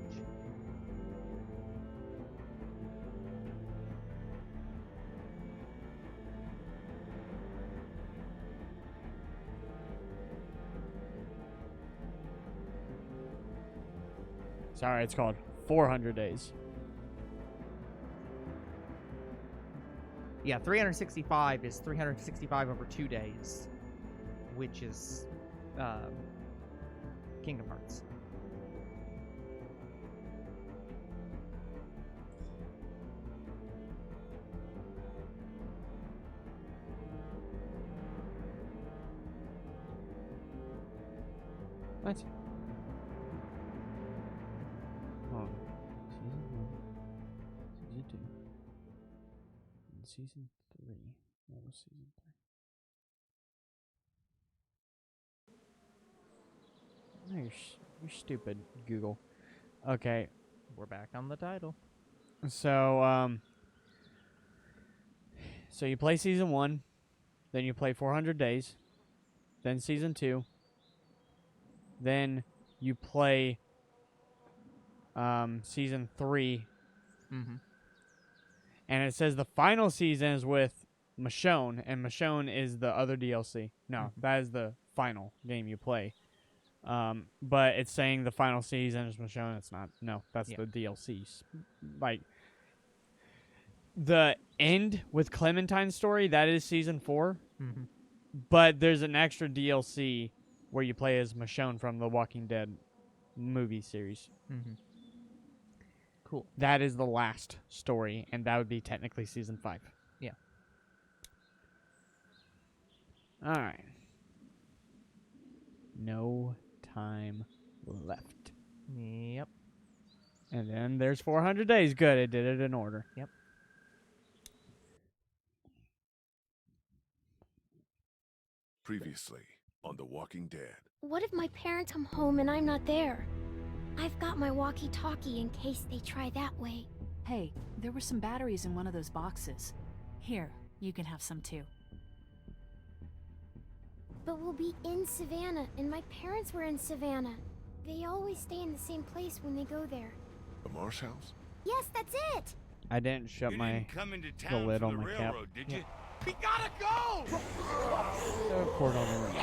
Speaker 1: Sorry, it's called 400 Days.
Speaker 2: Yeah, 365 is 365 over 2 days, which is Kingdom Hearts.
Speaker 1: What? Oh, season 1, season 2, and season 3. What was season 3? No, you're stupid, Google. Okay,
Speaker 2: We're back on the title.
Speaker 1: so so you play season 1, then you play 400 Days, then season 2, then you play season 3, and it says the final season is with Michonne, and Michonne is the other DLC. No, that is the final game you play. But it's saying the final season is Michonne. It's not. No, that's the DLCs. Like, the end with Clementine's story, that is season 4. But there's an extra DLC where you play as Michonne from the Walking Dead movie series.
Speaker 2: Cool.
Speaker 1: That is the last story, and that would be technically season 5.
Speaker 2: Yeah.
Speaker 1: All right. No time left.
Speaker 2: Yep.
Speaker 1: And then there's 400 days. Good, it did it in order.
Speaker 2: Yep.
Speaker 3: Previously on The Walking Dead.
Speaker 11: What if my parents come home and I'm not there? I've got my walkie-talkie in case they try that way.
Speaker 13: Hey, there were some batteries in one of those boxes. Here, you can have some too.
Speaker 11: But we'll be in Savannah, and my parents were in Savannah. They always stay in the same place when they go there.
Speaker 3: The Marsh House?
Speaker 11: Yes, that's it!
Speaker 1: I didn't shut
Speaker 4: You
Speaker 1: my
Speaker 4: didn't come into
Speaker 1: the
Speaker 4: town
Speaker 1: lid
Speaker 4: from
Speaker 1: on
Speaker 4: the
Speaker 1: my cap.
Speaker 4: railroad, did you?
Speaker 9: We gotta go!
Speaker 1: Cord on the ring.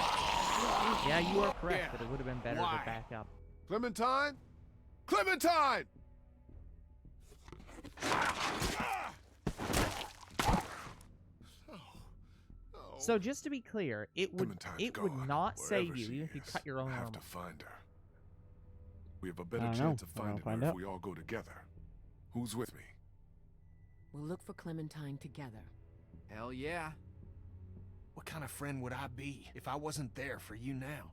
Speaker 2: Yeah, you are correct, but it would have been better
Speaker 3: Why?
Speaker 2: to back up.
Speaker 3: Clementine? Clementine!
Speaker 2: So just to be clear, it would
Speaker 3: Clementine's
Speaker 2: not
Speaker 3: gone.
Speaker 2: save
Speaker 3: Wherever
Speaker 2: you
Speaker 3: she
Speaker 2: even if you
Speaker 3: is,
Speaker 2: cut your own
Speaker 3: I have
Speaker 2: arm
Speaker 3: to
Speaker 2: off.
Speaker 3: find her. We have a
Speaker 1: I
Speaker 3: better
Speaker 1: don't
Speaker 3: chance
Speaker 1: know.
Speaker 3: of
Speaker 1: We're gonna
Speaker 3: finding
Speaker 1: find
Speaker 3: her
Speaker 1: out.
Speaker 3: if we all go together. Who's with me?
Speaker 5: We'll look for Clementine together.
Speaker 12: Hell yeah.
Speaker 10: What kind of friend would I be if I wasn't there for you now?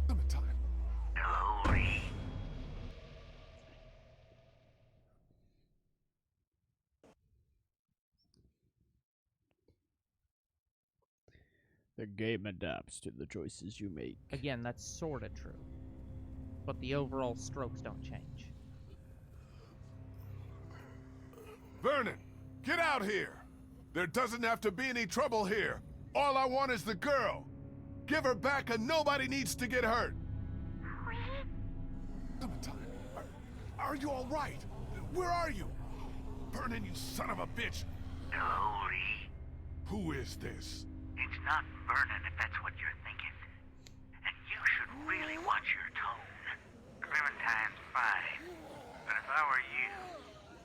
Speaker 3: Clementine.
Speaker 4: Holy.
Speaker 1: The game adapts to the choices you make.
Speaker 2: Again, that's sort of true. But the overall strokes don't change.
Speaker 3: Vernon, get out here! There doesn't have to be any trouble here. All I want is the girl. Give her back and nobody needs to get hurt. Clementine, are you all right? Where are you? Vernon, you son of a bitch.
Speaker 4: Holy.
Speaker 3: Who is this?
Speaker 4: It's not Vernon, if that's what you're thinking. And you should really watch your tone. Clementine's fine. But if I were you,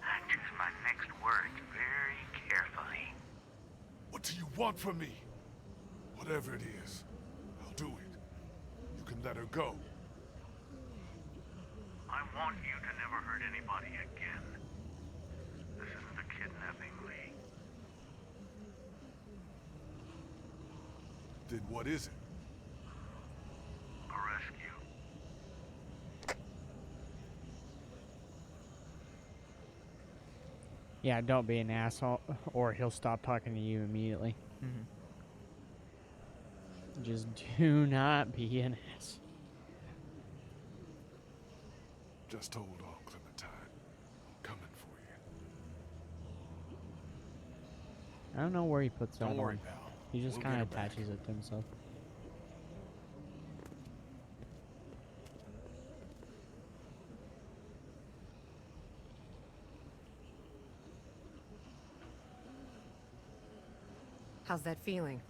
Speaker 4: I'd choose my next words very carefully.
Speaker 3: What do you want from me? Whatever it is, I'll do it. You can let her go.
Speaker 4: I want you to never hurt anybody again. This isn't a kidnapping, Lee.
Speaker 3: Then what is it?
Speaker 4: A rescue.
Speaker 1: Yeah, don't be an asshole, or he'll stop talking to you immediately.
Speaker 2: Mm-hmm.
Speaker 1: Just do not be an ass.
Speaker 3: Just hold on, Clementine. I'm coming for you.
Speaker 1: I don't know where he puts that
Speaker 10: Don't worry,
Speaker 1: on.
Speaker 10: pal.
Speaker 1: He just
Speaker 10: We'll
Speaker 1: kind
Speaker 10: get
Speaker 1: of
Speaker 10: her back.
Speaker 1: attaches it to himself.
Speaker 5: How's that feeling?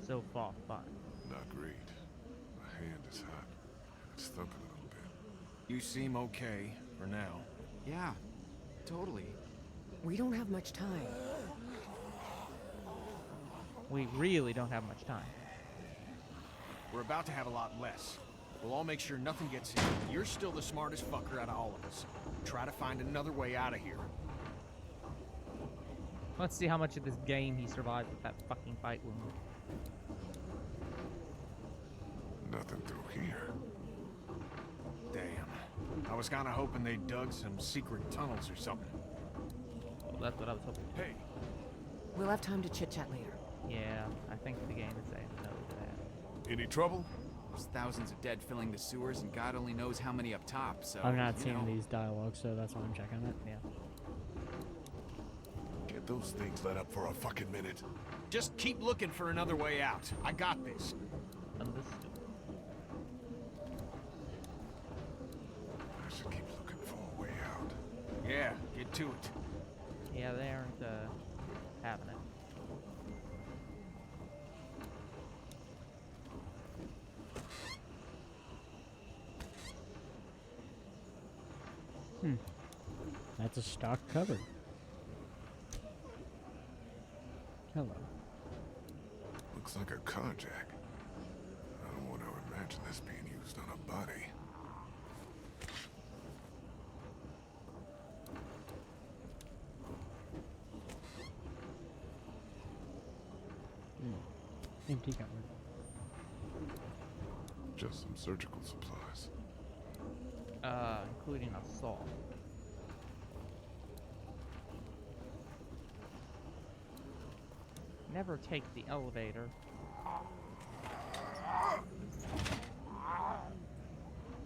Speaker 2: So far, fine.
Speaker 3: Not great. My hand is hot. It's thumping a little bit.
Speaker 10: You seem okay for now.
Speaker 12: Yeah, totally.
Speaker 5: We don't have much time.
Speaker 2: We really don't have much time.
Speaker 10: We're about to have a lot less. We'll all make sure nothing gets in. You're still the smartest fucker out of all of us. Try to find another way out of here.
Speaker 2: Let's see how much of this game he survived with that fucking fight wound.
Speaker 3: Nothing through here.
Speaker 10: Damn. I was kind of hoping they dug some secret tunnels or something.
Speaker 2: Well, that's what I was hoping.
Speaker 10: Hey,
Speaker 5: We'll have time to chit-chat later.
Speaker 2: Yeah, I think the game is saying no to that.
Speaker 3: Any trouble?
Speaker 12: There's thousands of dead filling the sewers, and God only knows how many up top, so...
Speaker 1: I've not
Speaker 12: you
Speaker 1: seen
Speaker 12: know.
Speaker 1: these dialogues, so that's why I'm checking it.
Speaker 2: Yeah.
Speaker 3: Get those things let up for a fucking minute.
Speaker 10: just keep looking for another way out. I got this.
Speaker 2: Understood.
Speaker 3: I should keep looking for a way out.
Speaker 10: Yeah, get to it.
Speaker 2: Yeah, they aren't having it.
Speaker 1: That's a stock cupboard. Hello.
Speaker 3: Looks like a car jack. I don't want to imagine this being used on a body.
Speaker 1: Empty cupboard.
Speaker 3: Just some surgical supplies.
Speaker 2: Including a saw. Never take the elevator.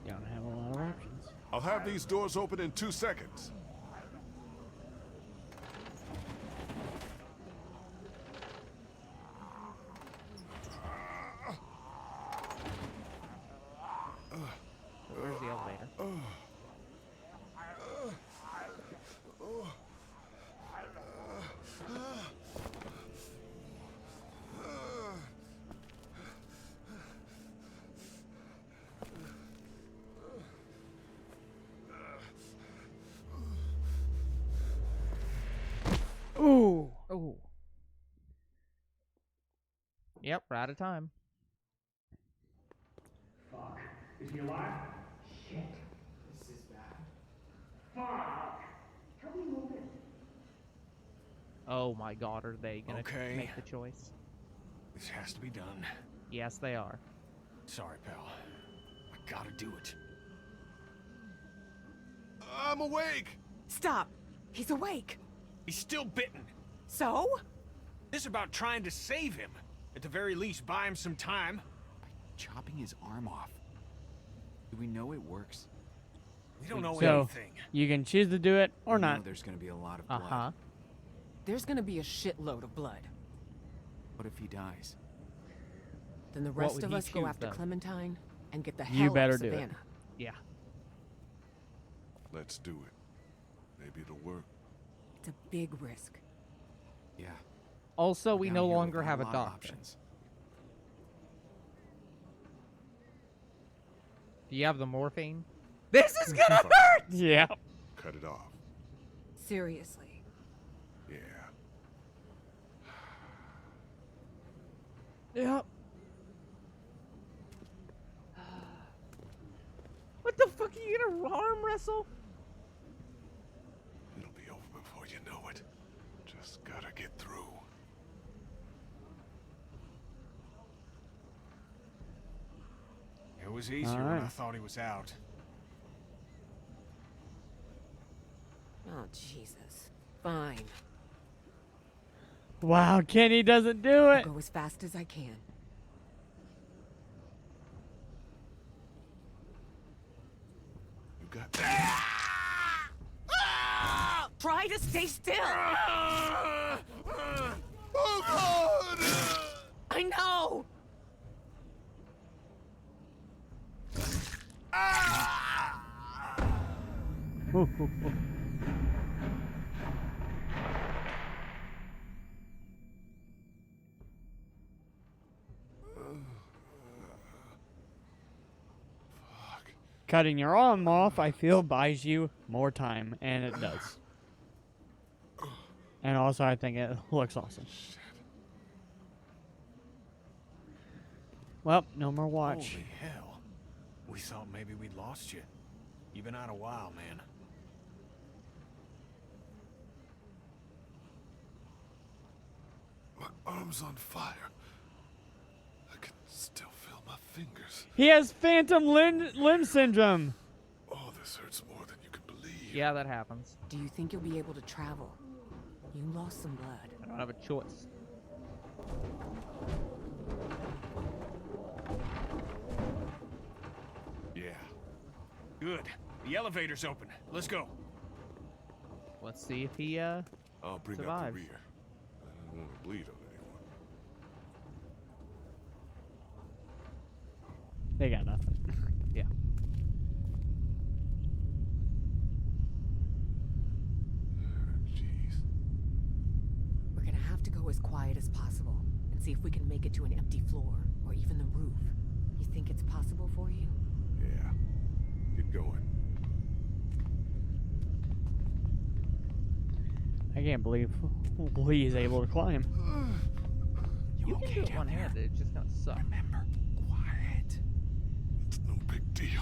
Speaker 1: Don't have a lot of options.
Speaker 3: I'll have these doors open in 2 seconds.
Speaker 2: Where's the elevator? Oh. Yep, we're out of time.
Speaker 14: Fuck. Is he alive? Shit. This is bad. Fuck. Tell me move it.
Speaker 2: Oh my god, are they gonna
Speaker 10: Okay.
Speaker 2: make the choice?
Speaker 10: This has to be done.
Speaker 2: Yes, they are.
Speaker 10: Sorry, pal. I gotta do it.
Speaker 3: I'm awake!
Speaker 5: Stop! He's awake!
Speaker 10: He's still bitten.
Speaker 5: So?
Speaker 10: This is about trying to save him. At the very least, buy him some time.
Speaker 12: Chopping his arm off. Do we know it works?
Speaker 10: We don't know
Speaker 1: So,
Speaker 10: anything.
Speaker 1: you can choose to do it or
Speaker 12: We know
Speaker 1: not.
Speaker 12: there's gonna be a lot of blood.
Speaker 2: Uh-huh.
Speaker 5: There's gonna be a shitload of blood.
Speaker 12: What if he dies?
Speaker 5: Then the
Speaker 2: What
Speaker 5: rest
Speaker 2: would
Speaker 5: of
Speaker 2: he
Speaker 5: us go
Speaker 2: choose,
Speaker 5: after
Speaker 2: though?
Speaker 5: Clementine and get the
Speaker 1: You
Speaker 5: hell
Speaker 1: better
Speaker 5: out of
Speaker 1: do it.
Speaker 5: Savannah.
Speaker 2: Yeah.
Speaker 3: Let's do it. Maybe it'll work.
Speaker 5: It's a big risk.
Speaker 12: Yeah.
Speaker 2: Also,
Speaker 12: We're
Speaker 2: we
Speaker 12: down
Speaker 2: no
Speaker 12: here
Speaker 2: longer
Speaker 12: without
Speaker 2: have a
Speaker 12: lot of
Speaker 2: doctor.
Speaker 12: options.
Speaker 2: Do you have the morphine? This is gonna hurt!
Speaker 1: Yeah.
Speaker 3: Cut it off.
Speaker 5: Seriously.
Speaker 3: Yeah.
Speaker 2: Yep. What the fuck, are you gonna arm wrestle?
Speaker 3: It'll be over before you know it. Just gotta get through.
Speaker 10: It was easier when I thought he was out.
Speaker 5: Oh, Jesus. Fine.
Speaker 1: Wow, Kenny doesn't do
Speaker 5: I'll
Speaker 1: it.
Speaker 5: go as fast as I can.
Speaker 3: You got
Speaker 5: Try to stay still!
Speaker 3: Oh, God!
Speaker 5: I know!
Speaker 1: Cutting your arm off, I feel, buys you more time, and it does. And also, I think it looks awesome. Well, no more watch.
Speaker 10: Holy hell. We thought maybe we'd lost you. You've been out a while, man.
Speaker 3: My arm's on fire. I can still feel my fingers.
Speaker 1: He has phantom limb syndrome.
Speaker 3: Oh, this hurts more than you can believe.
Speaker 2: Yeah, that happens.
Speaker 5: Do you think you'll be able to travel? You lost some blood.
Speaker 2: I don't have a choice.
Speaker 10: Yeah. Good. The elevator's open. Let's go.
Speaker 2: Let's see if he,
Speaker 3: I'll bring up
Speaker 2: survives.
Speaker 3: the rear. I don't want to bleed on anyone.
Speaker 1: They got nothing.
Speaker 2: Yeah.
Speaker 3: Jeez.
Speaker 5: We're gonna have to go as quiet as possible and see if we can make it to an empty floor or even the roof. You think it's possible for you?
Speaker 3: Yeah. Get going.
Speaker 1: I can't believe Lee is able to climb.
Speaker 2: You can do it one-handed, it's just gonna suck.
Speaker 12: Remember, quiet.
Speaker 3: It's no big deal.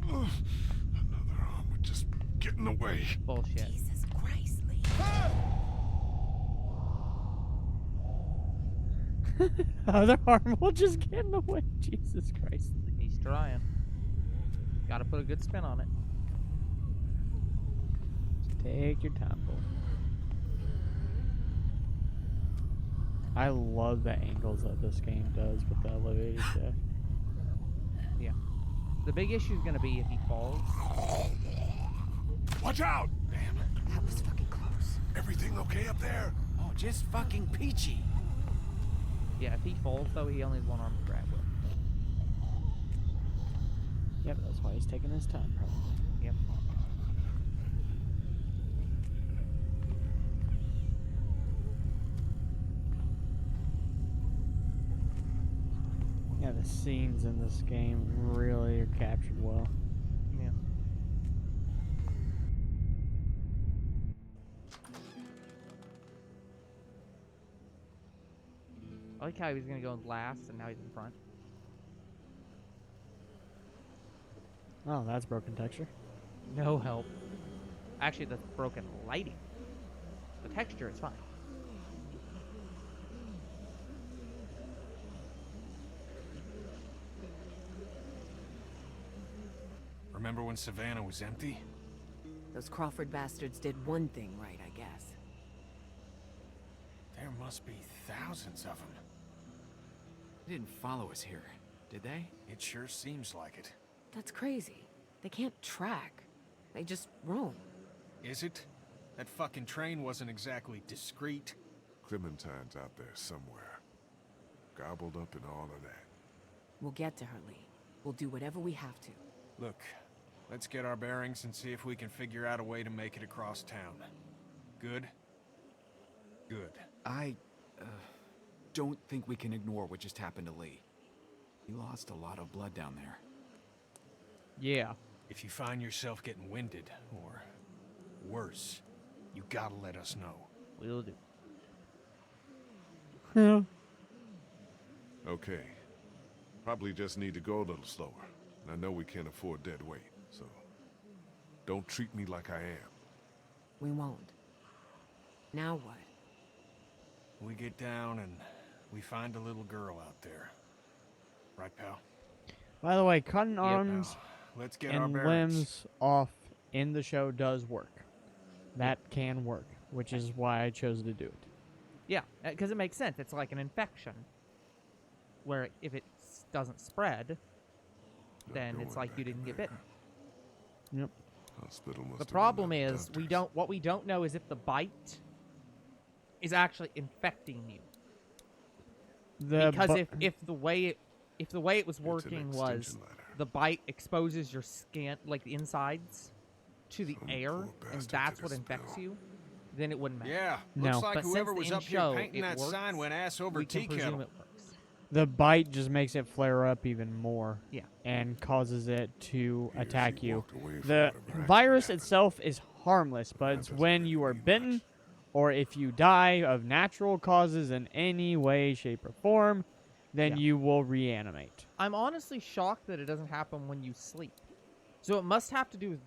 Speaker 3: Another arm would just get in the way.
Speaker 2: Bullshit.
Speaker 5: Jesus Christ, Lee.
Speaker 1: Other arm will just get in the way. Jesus Christ.
Speaker 2: He's trying. Gotta put a good spin on it.
Speaker 1: Take your time, boy. I love the angles that this game does with the elevator shaft.
Speaker 2: Yeah. The big issue is gonna be if he falls.
Speaker 3: Watch out!
Speaker 10: Damn.
Speaker 5: That was fucking close.
Speaker 3: Everything okay up there?
Speaker 10: Oh, just fucking peachy.
Speaker 2: Yeah, if he falls though, he only has one arm to grab with.
Speaker 1: Yep, that's why he's taking his time, probably.
Speaker 2: Yep.
Speaker 1: Yeah, the scenes in this game really are captured well.
Speaker 2: Yeah. like how he was gonna go last and now he's in front.
Speaker 1: Oh, that's broken texture.
Speaker 2: No help. Actually, that's broken lighting. The texture is fine.
Speaker 10: Remember when Savannah was empty?
Speaker 5: Those Crawford bastards did one thing right, I guess.
Speaker 10: There must be thousands of them.
Speaker 12: They didn't follow us here, did they?
Speaker 10: It sure seems like it.
Speaker 5: That's crazy. They can't track. They just roam.
Speaker 10: Is it? That fucking train wasn't exactly discreet.
Speaker 3: Clementine's out there somewhere. Gobbled up in all of that.
Speaker 5: We'll get to her, Lee. We'll do whatever we have to.
Speaker 10: Look, let's get our bearings and see if we can figure out a way to make it across town. Good? Good.
Speaker 12: I don't think we can ignore what just happened to Lee. He lost a lot of blood down there.
Speaker 2: Yeah.
Speaker 10: If you find yourself getting winded, or worse, you gotta let us know.
Speaker 2: We'll do.
Speaker 1: Yeah.
Speaker 3: Okay. Probably just need to go a little slower. And I know we can't afford dead weight, so don't treat me like I am.
Speaker 5: We won't. Now what?
Speaker 10: We get down and we find a little girl out there. Right, pal?
Speaker 1: By the way, cutting arms
Speaker 10: Let's get our
Speaker 1: and
Speaker 10: bearings.
Speaker 1: limbs off in the show does work. That can work, which is why I chose to do it.
Speaker 2: Yeah, because it makes sense. It's like an infection, where if it doesn't spread, then it's like you didn't get bitten.
Speaker 1: Yep.
Speaker 3: Hospital must
Speaker 2: The
Speaker 3: have
Speaker 2: problem
Speaker 3: run out of
Speaker 2: is
Speaker 3: doctors.
Speaker 2: what we don't know is if the bite is actually infecting you. Because if the way it was working was
Speaker 3: extension ladder.
Speaker 2: the bite exposes your skin, like the insides, to the air,
Speaker 3: poor
Speaker 2: and
Speaker 3: bastard
Speaker 2: that's
Speaker 3: took
Speaker 2: what
Speaker 3: a
Speaker 2: infects
Speaker 3: spill.
Speaker 2: you, then it wouldn't matter.
Speaker 10: Yeah,
Speaker 1: No.
Speaker 10: looks like
Speaker 2: But
Speaker 10: whoever
Speaker 2: since
Speaker 10: was
Speaker 2: in
Speaker 10: up here
Speaker 2: show
Speaker 10: painting
Speaker 2: it
Speaker 10: that
Speaker 2: works,
Speaker 10: sign went ass over
Speaker 2: we can
Speaker 10: tea
Speaker 2: presume
Speaker 10: kettle.
Speaker 2: it works.
Speaker 1: The bite just makes it flare up even more.
Speaker 2: Yeah.
Speaker 1: And causes it to
Speaker 3: He or
Speaker 1: attack
Speaker 3: she
Speaker 1: you.
Speaker 3: walked away from
Speaker 1: The
Speaker 3: whatever accident
Speaker 1: virus
Speaker 3: happened.
Speaker 1: itself is harmless, but
Speaker 3: That
Speaker 1: it's
Speaker 3: doesn't
Speaker 1: when
Speaker 3: really
Speaker 1: you are
Speaker 3: mean
Speaker 1: bitten
Speaker 3: much.
Speaker 1: or if you die of natural causes in any way, shape, or form, then
Speaker 2: Yeah.
Speaker 1: you will reanimate.
Speaker 2: I'm honestly shocked that it doesn't happen when you sleep. So it must have to do with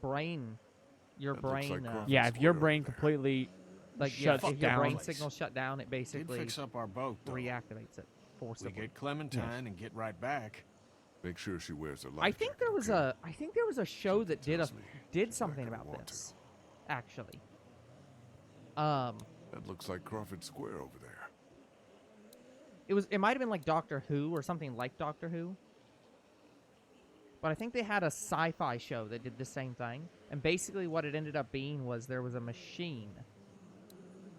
Speaker 2: your
Speaker 3: That looks
Speaker 2: brain.
Speaker 3: like Crawford's
Speaker 1: Yeah, if your
Speaker 3: square
Speaker 1: brain
Speaker 3: over there.
Speaker 1: completely
Speaker 2: Like
Speaker 1: shuts
Speaker 2: if your
Speaker 1: down.
Speaker 2: brain signals shut down, it
Speaker 10: Did
Speaker 2: basically
Speaker 10: fix up our boat, though.
Speaker 2: reactivates it
Speaker 10: We
Speaker 2: forcibly.
Speaker 10: get Clementine and get right back.
Speaker 3: Make sure she wears a life
Speaker 2: I think
Speaker 3: jacket,
Speaker 2: there was
Speaker 3: okay?
Speaker 2: a show that did
Speaker 3: tells me
Speaker 2: did
Speaker 3: she's
Speaker 2: something
Speaker 3: not gonna
Speaker 2: about
Speaker 3: want to.
Speaker 2: this, actually.
Speaker 3: That looks like Crawford Square over there.
Speaker 2: It might have been like Doctor Who or something like Doctor Who. But I think they had a sci-fi show that did the same thing. And basically what it ended up being was there was a machine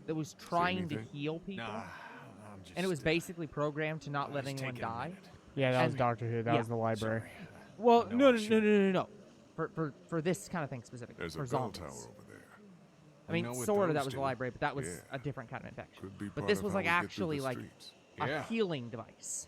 Speaker 2: that was trying to
Speaker 3: anything?
Speaker 2: heal people.
Speaker 10: Nah, I'm just.
Speaker 2: And it was basically programmed to not
Speaker 10: I
Speaker 2: let
Speaker 10: was
Speaker 2: anyone
Speaker 10: taking a
Speaker 2: die.
Speaker 10: minute.
Speaker 1: Yeah, that was
Speaker 2: And-
Speaker 1: Doctor Who. That
Speaker 2: yeah.
Speaker 1: was the library.
Speaker 10: Sorry.
Speaker 2: Well,
Speaker 10: No,
Speaker 2: no. For this kind of thing specifically.
Speaker 3: There's
Speaker 2: for
Speaker 3: a bell
Speaker 2: zombies.
Speaker 3: tower over there.
Speaker 2: I mean,
Speaker 3: know what
Speaker 2: sort of
Speaker 3: those
Speaker 2: that was the
Speaker 3: do.
Speaker 2: library, but that was
Speaker 3: Yeah.
Speaker 2: a different kind of infection.
Speaker 3: Could be
Speaker 2: But
Speaker 3: part
Speaker 2: this
Speaker 3: of
Speaker 2: was
Speaker 3: how
Speaker 2: like
Speaker 3: we get through
Speaker 2: actually
Speaker 3: the
Speaker 2: like
Speaker 3: streets.
Speaker 2: a
Speaker 10: Yeah.
Speaker 2: healing device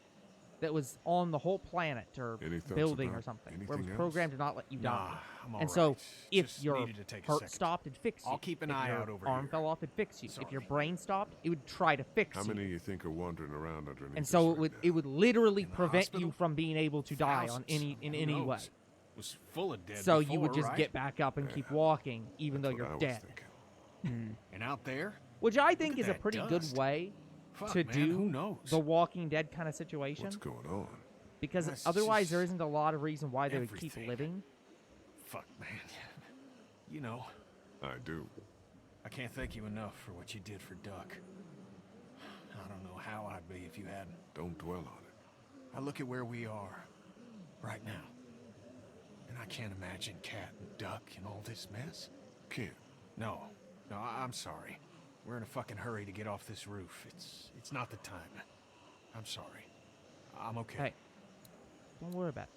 Speaker 2: that was on the whole planet or
Speaker 3: Any thoughts
Speaker 2: building or
Speaker 3: about
Speaker 2: something, where it
Speaker 3: anything
Speaker 2: was
Speaker 3: else?
Speaker 2: programmed to not let you
Speaker 10: Nah,
Speaker 2: die.
Speaker 10: I'm
Speaker 2: And so,
Speaker 10: alright.
Speaker 2: if
Speaker 10: Just
Speaker 2: your
Speaker 10: needed to take a
Speaker 2: heart
Speaker 10: second.
Speaker 2: stopped, it'd fix you.
Speaker 10: I'll keep an
Speaker 2: If
Speaker 10: eye
Speaker 2: your
Speaker 10: out over
Speaker 2: arm
Speaker 10: here.
Speaker 2: fell off, it'd fix you. If your
Speaker 10: Sorry.
Speaker 2: brain stopped, it would try to fix
Speaker 3: How
Speaker 2: you.
Speaker 3: many you think are wandering around underneath
Speaker 2: And
Speaker 3: us
Speaker 2: so
Speaker 3: right
Speaker 2: it
Speaker 3: now?
Speaker 2: would literally
Speaker 10: In the
Speaker 2: prevent you
Speaker 10: hospital?
Speaker 2: from being able to die on
Speaker 10: Thousands.
Speaker 2: in
Speaker 10: Who
Speaker 2: any
Speaker 10: knows?
Speaker 2: way.
Speaker 10: It was full of dead
Speaker 2: So
Speaker 10: before,
Speaker 2: you would just
Speaker 10: right?
Speaker 2: get back up and keep
Speaker 3: Yeah.
Speaker 2: walking, even
Speaker 3: That's
Speaker 2: though
Speaker 3: what I
Speaker 2: you're
Speaker 3: was
Speaker 2: dead.
Speaker 3: thinking.
Speaker 10: And out there,
Speaker 2: Which I
Speaker 10: Look
Speaker 2: think
Speaker 10: at
Speaker 2: is a
Speaker 10: that
Speaker 2: pretty
Speaker 10: dust.
Speaker 2: good way
Speaker 10: fuck,
Speaker 2: to
Speaker 10: man,
Speaker 2: do
Speaker 10: who knows?
Speaker 2: the Walking Dead kind of situation.
Speaker 3: What's going on?
Speaker 2: Because
Speaker 10: That's
Speaker 2: otherwise, there
Speaker 10: just
Speaker 2: isn't a lot of reason why they would keep
Speaker 10: everything.
Speaker 2: living.
Speaker 10: Fuck, man. You know,
Speaker 3: I do.
Speaker 10: I can't thank you enough for what you did for Duck. I don't know how I'd be if you hadn't.
Speaker 3: Don't dwell on it.
Speaker 10: I look at where we are right now, and I can't imagine Cat and Duck in all this mess.
Speaker 3: Can't.
Speaker 10: No, I'm sorry. We're in a fucking hurry to get off this roof. It's not the time. I'm sorry. I'm okay.
Speaker 2: Hey, don't worry about it.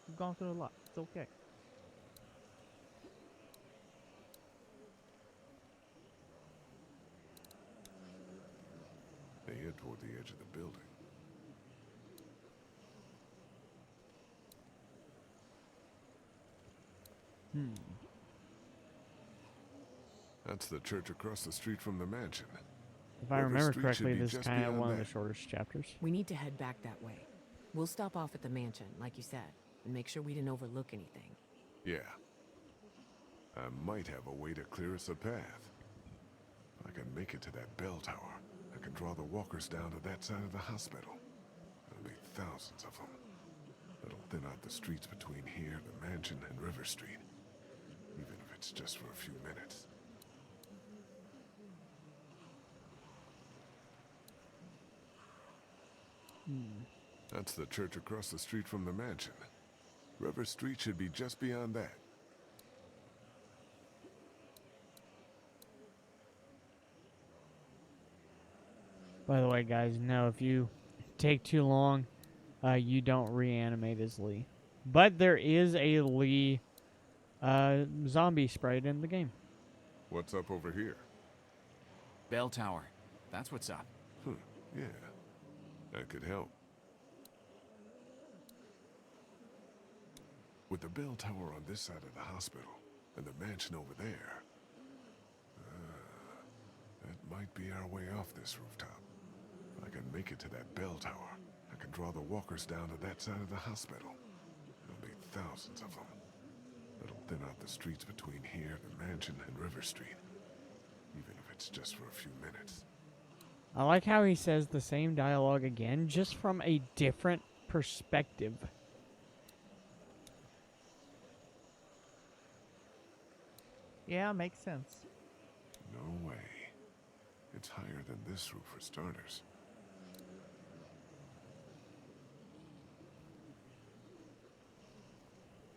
Speaker 2: You've gone through a lot. It's okay.
Speaker 3: They head toward the edge of the building. That's the church across the street from the mansion.
Speaker 1: If I
Speaker 3: River
Speaker 1: remember
Speaker 3: Street should
Speaker 1: correctly,
Speaker 3: be
Speaker 1: this is
Speaker 3: just
Speaker 1: kind of
Speaker 3: beyond
Speaker 1: one of the
Speaker 3: that.
Speaker 1: shortest chapters.
Speaker 5: We need to head back that way. We'll stop off at the mansion, like you said, and make sure we didn't overlook anything.
Speaker 3: Yeah. I might have a way to clear us a path. If I can make it to that bell tower, I can draw the walkers down to that side of the hospital. There'll be thousands of them. It'll thin out the streets between here, the mansion, and River Street. Even if it's just for a few minutes. That's the church across the street from the mansion. River Street should be just beyond that.
Speaker 1: By the way, guys, no, if you take too long, you don't reanimate as Lee. But there is a Lee zombie sprite in the game.
Speaker 3: What's up over here?
Speaker 12: Bell tower. That's what's up.
Speaker 3: Yeah. That could help. With the bell tower on this side of the hospital, and the mansion over there, that might be our way off this rooftop. If I can make it to that bell tower, I can draw the walkers down to that side of the hospital. There'll be thousands of them. It'll thin out the streets between here, the mansion, and River Street. Even if it's just for a few minutes.
Speaker 1: I like how he says the same dialogue again, just from a different perspective.
Speaker 2: Yeah, makes sense.
Speaker 3: No way. It's higher than this roof for starters.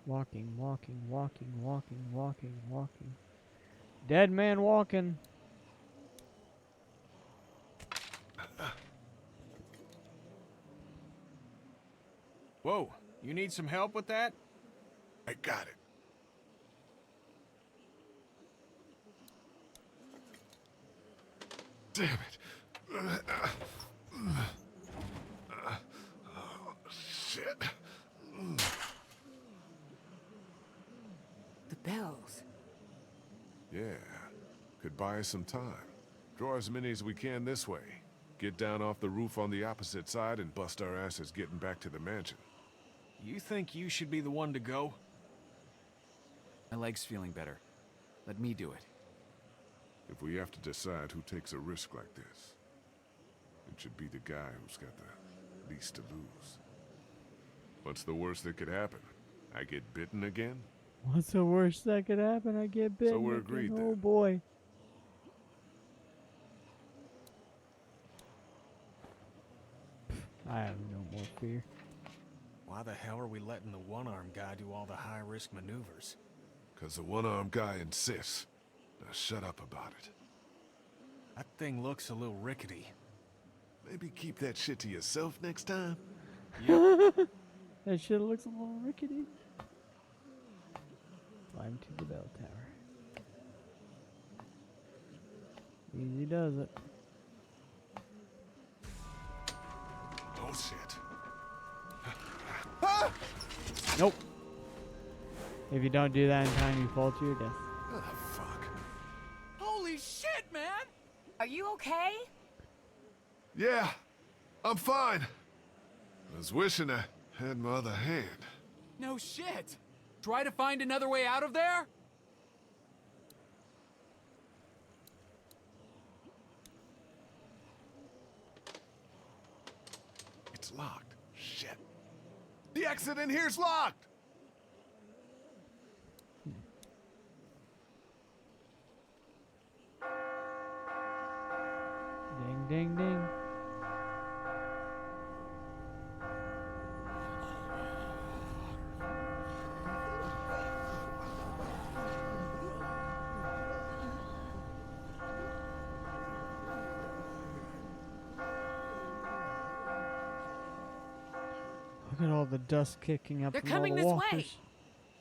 Speaker 1: Walking, walking, walking, walking, walking, walking. Dead man walking.
Speaker 10: Whoa, you need some help with that?
Speaker 3: I got it. Damn it. Oh, shit.
Speaker 5: The bells.
Speaker 3: Yeah. Could buy us some time. Draw as many as we can this way. Get down off the roof on the opposite side and bust our asses getting back to the mansion.
Speaker 10: You think you should be the one to go?
Speaker 12: My leg's feeling better. Let me do it.
Speaker 3: If we have to decide who takes a risk like this, it should be the guy who's got the least to lose. What's the worst that could happen? I get bitten again?
Speaker 1: What's the worst that could happen? I get bitten.
Speaker 3: So we're
Speaker 1: again.
Speaker 3: agreed
Speaker 1: Oh
Speaker 3: then.
Speaker 1: boy. I have no more fear.
Speaker 10: Why the hell are we letting the one-armed guy do all the high-risk maneuvers?
Speaker 3: 'Cause the one-armed guy insists. Now shut up about it.
Speaker 10: That thing looks a little rickety.
Speaker 3: Maybe keep that shit to yourself next time?
Speaker 10: Yep.
Speaker 1: That shit looks a little rickety. Climb to the bell tower. Easy does it.
Speaker 3: Oh shit.
Speaker 1: Nope. If you don't do that in time, you fall to your death.
Speaker 3: Oh, fuck.
Speaker 9: Holy shit, man!
Speaker 5: Are you okay?
Speaker 3: Yeah, I'm fine. I was wishing I had my other hand.
Speaker 12: No shit! Try to find another way out of there?
Speaker 3: It's locked. Shit. The exit in here's locked!
Speaker 1: Ding, ding, ding. Look at all the dust kicking up
Speaker 5: They're
Speaker 1: from all
Speaker 5: coming
Speaker 1: the
Speaker 5: this way.
Speaker 1: walkers.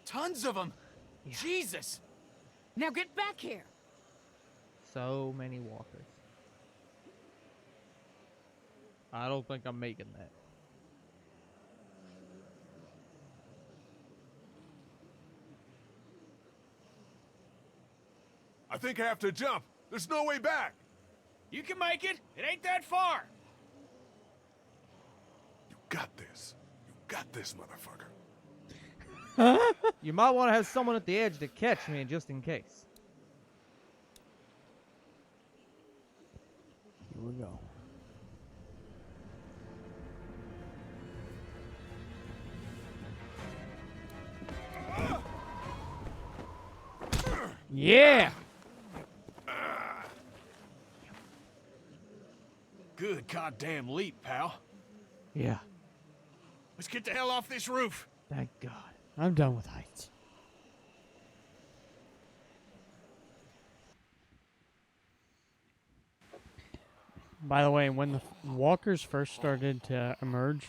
Speaker 9: Tons of them! Jesus!
Speaker 5: Now get back here!
Speaker 2: So many walkers. I don't think I'm making that.
Speaker 3: I think I have to jump. There's no way back.
Speaker 10: You can make it. It ain't that far.
Speaker 3: You got this. You got this, motherfucker.
Speaker 2: You might want to have someone at the edge to catch me just in case.
Speaker 1: Here we go. Yeah!
Speaker 10: Good goddamn leap, pal.
Speaker 2: Yeah.
Speaker 10: Let's get the hell off this roof.
Speaker 2: Thank God.
Speaker 1: I'm done with heights. By the way, when the walkers first started to emerge,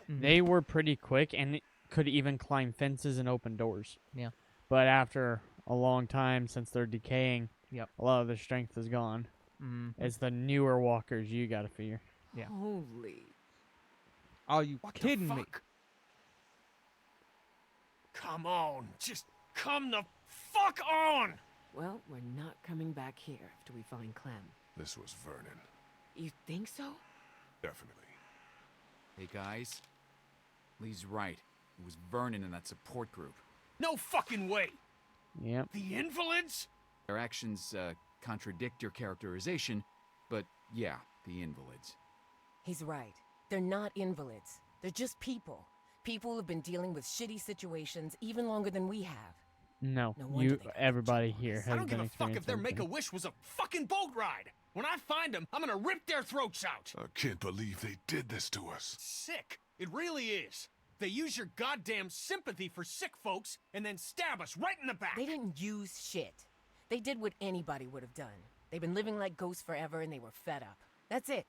Speaker 1: they were pretty quick and could even climb fences and open doors.
Speaker 2: Yeah.
Speaker 1: But after a long time, since they're decaying,
Speaker 2: Yep.
Speaker 1: a lot of their strength is gone. It's the newer walkers you gotta fear.
Speaker 2: Yeah.
Speaker 5: Holy.
Speaker 2: Are you
Speaker 10: What
Speaker 2: kidding
Speaker 10: the
Speaker 2: me?
Speaker 10: fuck? Come on. Just come the fuck on.
Speaker 5: Well, we're not coming back here after we find Clem.
Speaker 3: This was Vernon.
Speaker 5: You think so?
Speaker 3: Definitely.
Speaker 12: Hey guys, Lee's right. It was Vernon in that support group.
Speaker 10: No fucking way.
Speaker 1: Yep.
Speaker 10: The invalids?
Speaker 12: Their actions contradict your characterization, but yeah, the invalids.
Speaker 5: He's right. They're not invalids. They're just people. People who've been dealing with shitty situations even longer than we have.
Speaker 1: No,
Speaker 5: No wonder
Speaker 1: you,
Speaker 5: they got
Speaker 1: everybody here
Speaker 10: I
Speaker 1: has
Speaker 10: don't give
Speaker 1: been
Speaker 10: a fuck if their
Speaker 1: experiencing
Speaker 10: Make-A-Wish was a fucking boat ride. When I find them, I'm gonna rip their throats out.
Speaker 3: I can't believe they did this to us.
Speaker 10: Sick. It really is. They use your goddamn sympathy for sick folks and then stab us right in the back.
Speaker 5: They didn't use shit. They did what anybody would have done. They've been living like ghosts forever and they were fed up. That's it.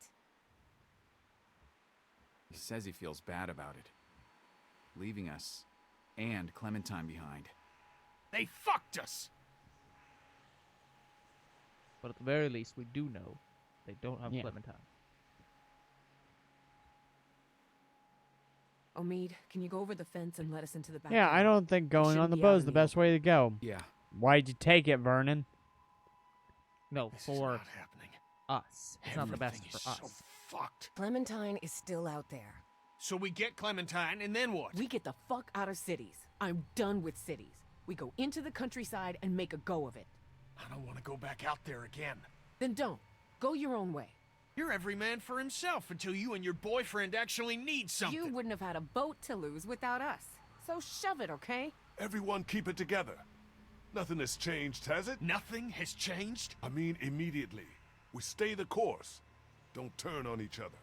Speaker 12: He says he feels bad about it. Leaving us and Clementine behind.
Speaker 10: They fucked us.
Speaker 2: But at the very least, we do know they don't have Clementine.
Speaker 5: Omid, can you go over the fence and let us into the back?
Speaker 1: Yeah, I don't think going on the boat is the best way to go.
Speaker 12: Yeah.
Speaker 1: Why'd you take it, Vernon?
Speaker 2: No,
Speaker 10: This is
Speaker 2: for
Speaker 10: not happening.
Speaker 2: us. It's not the best
Speaker 10: Everything
Speaker 2: for
Speaker 10: is
Speaker 2: us.
Speaker 10: so fucked.
Speaker 5: Clementine is still out there.
Speaker 10: So we get Clementine, and then what?
Speaker 5: We get the fuck out of cities. I'm done with cities. We go into the countryside and make a go of it.
Speaker 10: I don't want to go back out there again.
Speaker 5: Then don't. Go your own way.
Speaker 10: You're every man for himself until you and your boyfriend actually need something.
Speaker 5: You wouldn't have had a boat to lose without us. So shove it, okay?
Speaker 3: Everyone keep it together. Nothing has changed, has it?
Speaker 10: Nothing has changed?
Speaker 3: I mean, immediately. We stay the course. Don't turn on each other.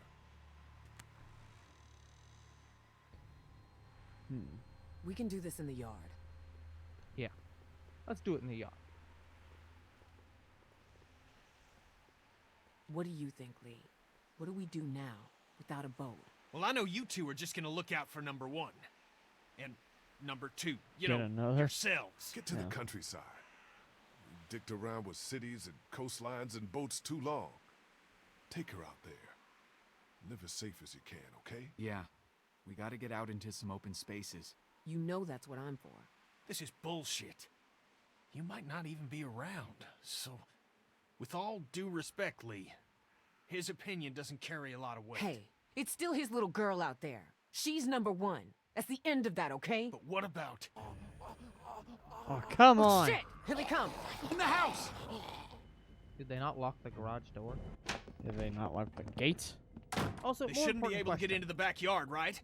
Speaker 5: We can do this in the yard.
Speaker 2: Yeah. Let's do it in the yard.
Speaker 5: What do you think, Lee? What do we do now without a boat?
Speaker 10: Well, I know you two are just gonna look out for number one. And number two, you
Speaker 1: Get
Speaker 10: know,
Speaker 1: another?
Speaker 10: yourselves.
Speaker 3: Get to the countryside. We dicked around with cities and coastlines and boats too long. Take her out there. Live as safe as you can, okay?
Speaker 12: Yeah. We gotta get out into some open spaces.
Speaker 5: You know that's what I'm for.
Speaker 10: This is bullshit. You might not even be around, so... With all due respect, Lee, his opinion doesn't carry a lot of weight.
Speaker 5: Hey, it's still his little girl out there. She's number one. That's the end of that, okay?
Speaker 10: But what about...
Speaker 1: Oh, come on.
Speaker 5: Shit! Here they come!
Speaker 10: In the house!
Speaker 2: Did they not lock the garage door?
Speaker 1: Did they not lock the gates?
Speaker 2: Also,
Speaker 10: They
Speaker 2: more
Speaker 10: shouldn't be
Speaker 2: important
Speaker 10: able to get
Speaker 2: question.
Speaker 10: into the backyard, right?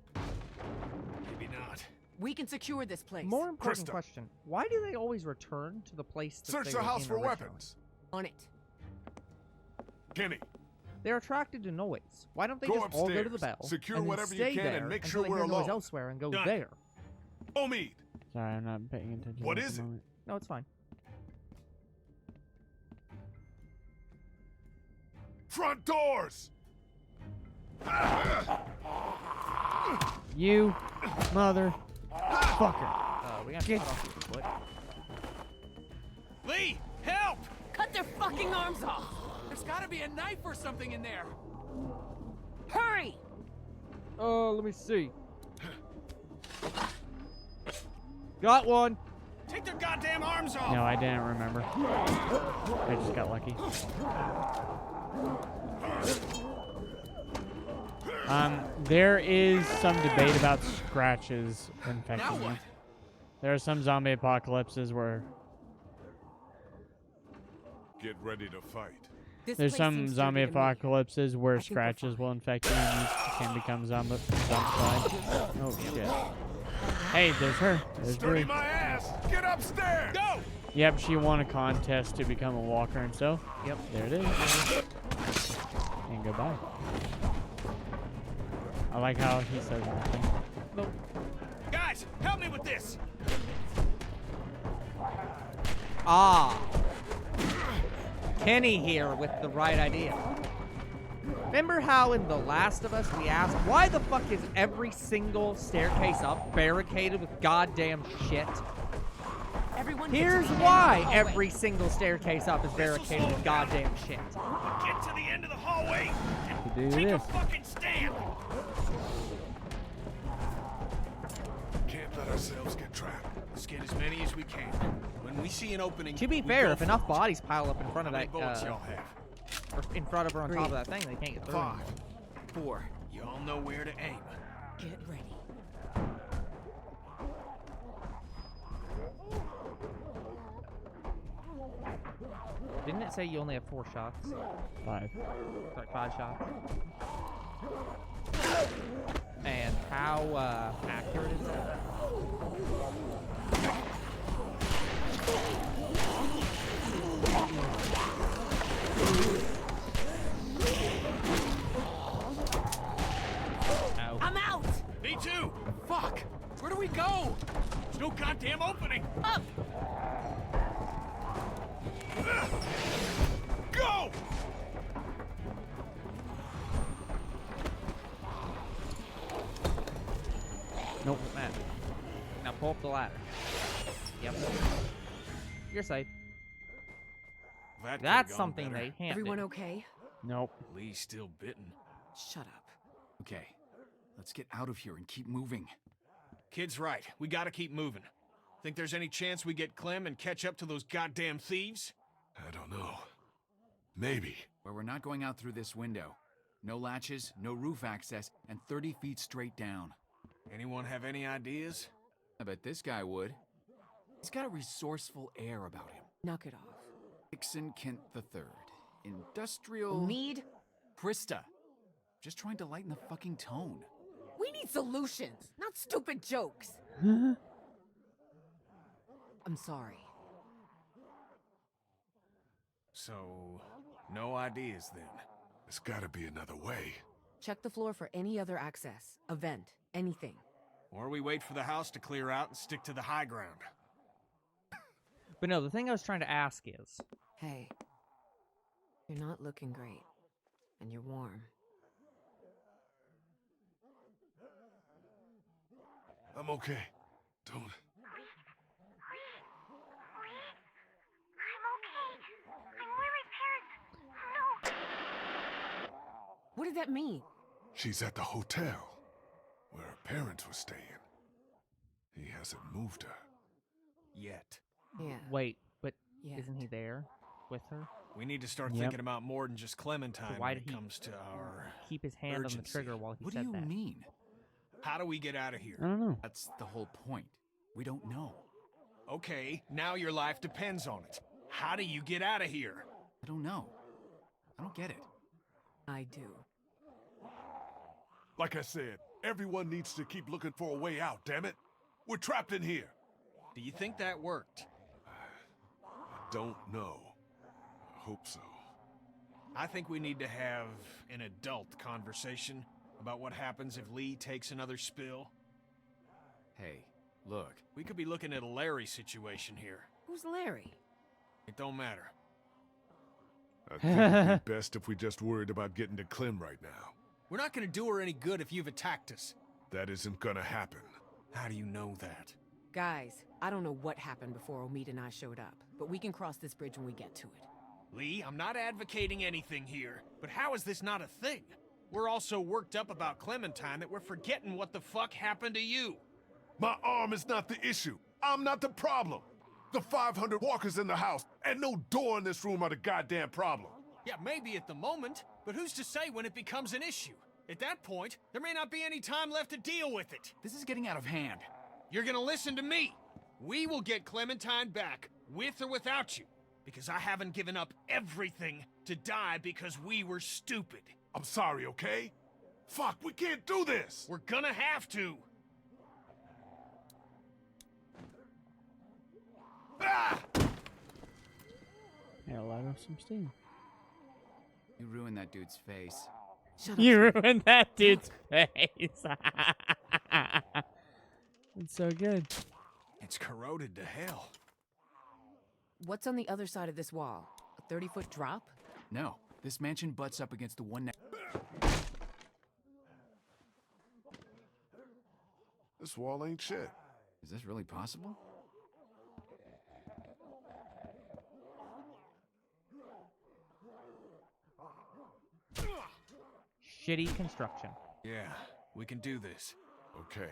Speaker 10: Maybe not.
Speaker 5: We can secure this place.
Speaker 2: More important
Speaker 3: Krista.
Speaker 2: question. Why do they always return to the place that
Speaker 3: Search
Speaker 2: they
Speaker 3: the
Speaker 2: were
Speaker 3: house
Speaker 2: in
Speaker 3: for
Speaker 2: originally?
Speaker 3: weapons.
Speaker 5: On it.
Speaker 3: Kenny,
Speaker 2: They're attracted to noise. Why don't they
Speaker 3: Go
Speaker 2: just all go to the
Speaker 3: upstairs,
Speaker 2: bell,
Speaker 3: secure
Speaker 2: and then
Speaker 3: whatever you
Speaker 2: stay
Speaker 3: can, and
Speaker 2: there
Speaker 3: make
Speaker 2: until
Speaker 3: sure
Speaker 2: they
Speaker 3: we're
Speaker 2: hear noise
Speaker 3: alone.
Speaker 2: elsewhere and go
Speaker 10: Done.
Speaker 2: there?
Speaker 3: Omid,
Speaker 1: Sorry, I'm not paying attention.
Speaker 3: What
Speaker 1: at
Speaker 3: is
Speaker 1: the
Speaker 3: it?
Speaker 1: moment.
Speaker 2: No, it's fine.
Speaker 3: front doors!
Speaker 1: You mother fucker.
Speaker 2: We got to cut off your foot.
Speaker 10: Lee, help!
Speaker 5: Cut their fucking arms off!
Speaker 12: There's gotta be a knife or something in there.
Speaker 5: Hurry!
Speaker 2: Oh, let me see. Got one.
Speaker 10: Take their goddamn arms off!
Speaker 1: No, I didn't remember. I just got lucky. There is some debate about scratches infecting you. There are some zombie apocalypses where
Speaker 3: Get ready to fight.
Speaker 1: there's some zombie apocalypses where scratches will infect you and you can become zombified. Oh shit. Hey, there's her. There's Bree.
Speaker 3: My ass! Get upstairs!
Speaker 10: Go!
Speaker 1: Yep, she won a contest to become a walker and so.
Speaker 2: Yep.
Speaker 1: There it is. And goodbye. I like how he says nothing.
Speaker 2: Nope.
Speaker 10: Guys, help me with this!
Speaker 2: Ah. Kenny here with the right idea. Remember how in The Last of Us we asked, why the fuck is every single staircase up barricaded with goddamn shit?
Speaker 5: Everyone
Speaker 2: Here's why every single staircase up is barricaded with goddamn shit.
Speaker 10: Get to the end of the hallway
Speaker 1: To
Speaker 10: and
Speaker 1: do
Speaker 10: take a
Speaker 1: this.
Speaker 10: fucking stand!
Speaker 3: Can't let ourselves get trapped.
Speaker 10: Let's get as many as we can. When we see an opening,
Speaker 2: To be
Speaker 10: we
Speaker 2: fair,
Speaker 10: go
Speaker 2: if
Speaker 10: for
Speaker 2: enough
Speaker 10: it.
Speaker 2: bodies pile up in front of
Speaker 10: How many
Speaker 2: that,
Speaker 10: bullets y'all have?
Speaker 2: or in front of or on top of that thing, they can't get through.
Speaker 10: 5. 4. Y'all know where to aim.
Speaker 5: Get ready.
Speaker 2: Didn't it say you only have 4 shots?
Speaker 1: 5.
Speaker 2: Like 5 shots? And how accurate is that?
Speaker 5: I'm out!
Speaker 10: Me too!
Speaker 12: Fuck! Where do we go?
Speaker 10: There's no goddamn opening!
Speaker 5: Up!
Speaker 10: Go!
Speaker 1: Nope.
Speaker 2: Man. Now pull up the ladder. Yep. You're safe.
Speaker 10: That
Speaker 2: That's something they can't
Speaker 5: Everyone
Speaker 2: do.
Speaker 5: okay?
Speaker 1: Nope.
Speaker 10: Lee's still bitten.
Speaker 5: Shut up.
Speaker 12: Okay, let's get out of here and keep moving.
Speaker 10: Kid's right. We gotta keep moving. Think there's any chance we get Clem and catch up to those goddamn thieves?
Speaker 3: I don't know. Maybe.
Speaker 12: Where we're not going out through this window. No latches, no roof access, and 30 feet straight down.
Speaker 10: Anyone have any ideas?
Speaker 12: I bet this guy would. He's got a resourceful air about him.
Speaker 5: Knock it off.
Speaker 12: Dixon Kent III. Industrial...
Speaker 5: Need?
Speaker 12: Krista. Just trying to lighten the fucking tone.
Speaker 5: We need solutions, not stupid jokes. I'm sorry.
Speaker 10: So, no ideas then.
Speaker 3: There's gotta be another way.
Speaker 5: Check the floor for any other access, a vent, anything.
Speaker 10: Or we wait for the house to clear out and stick to the high ground.
Speaker 2: But no, the thing I was trying to ask is...
Speaker 5: Hey, you're not looking great, and you're warm.
Speaker 3: I'm okay. Don't.
Speaker 5: What did that mean?
Speaker 3: She's at the hotel, where her parents were staying. He hasn't moved her.
Speaker 10: Yet.
Speaker 5: Yeah.
Speaker 2: Wait, but
Speaker 5: Yeah.
Speaker 2: isn't he there with her?
Speaker 10: We need to start
Speaker 1: Yep.
Speaker 10: thinking about more than just Clementine
Speaker 2: So why
Speaker 10: when
Speaker 2: did
Speaker 10: it
Speaker 2: he
Speaker 10: comes to our
Speaker 2: keep his hand on the
Speaker 10: urgency?
Speaker 2: trigger while he
Speaker 12: What do
Speaker 2: said
Speaker 12: you
Speaker 2: that?
Speaker 12: mean?
Speaker 10: How do we get out of
Speaker 1: I
Speaker 10: here?
Speaker 1: don't know.
Speaker 12: That's the whole point. We don't know.
Speaker 10: Okay, now your life depends on it. How do you get out of here?
Speaker 12: I don't know. I don't get it.
Speaker 5: I do.
Speaker 3: Like I said, everyone needs to keep looking for a way out, damn it. We're trapped in here.
Speaker 10: Do you think that worked?
Speaker 3: Don't know. I hope so.
Speaker 10: I think we need to have an adult conversation about what happens if Lee takes another spill.
Speaker 12: Hey, look.
Speaker 10: We could be looking at a Larry situation here.
Speaker 5: Who's Larry?
Speaker 10: It don't matter.
Speaker 3: I think it'd be best if we just worried about getting to Clem right now.
Speaker 10: We're not gonna do her any good if you've attacked us.
Speaker 3: That isn't gonna happen.
Speaker 10: How do you know that?
Speaker 5: Guys, I don't know what happened before Omid and I showed up, but we can cross this bridge when we get to it.
Speaker 10: Lee, I'm not advocating anything here, but how is this not a thing? We're all so worked up about Clementine that we're forgetting what the fuck happened to you.
Speaker 3: My arm is not the issue. I'm not the problem. The 500 walkers in the house, and no door in this room are the goddamn problem.
Speaker 10: Yeah, maybe at the moment, but who's to say when it becomes an issue? At that point, there may not be any time left to deal with it.
Speaker 12: This is getting out of hand.
Speaker 10: You're gonna listen to me. We will get Clementine back, with or without you. Because I haven't given up everything to die because we were stupid.
Speaker 3: I'm sorry, okay? Fuck, we can't do this!
Speaker 10: We're gonna have to.
Speaker 3: Ah!
Speaker 1: Yeah, let off some steam.
Speaker 12: You ruined that dude's face.
Speaker 5: Shut up.
Speaker 1: You ruined that dude's face. It's so good.
Speaker 10: It's corroded to hell.
Speaker 5: What's on the other side of this wall? A 30-foot drop?
Speaker 12: No, this mansion butts up against the one next.
Speaker 3: This wall ain't shit.
Speaker 12: Is this really possible?
Speaker 2: Shitty construction.
Speaker 10: Yeah, we can do this.
Speaker 3: Okay.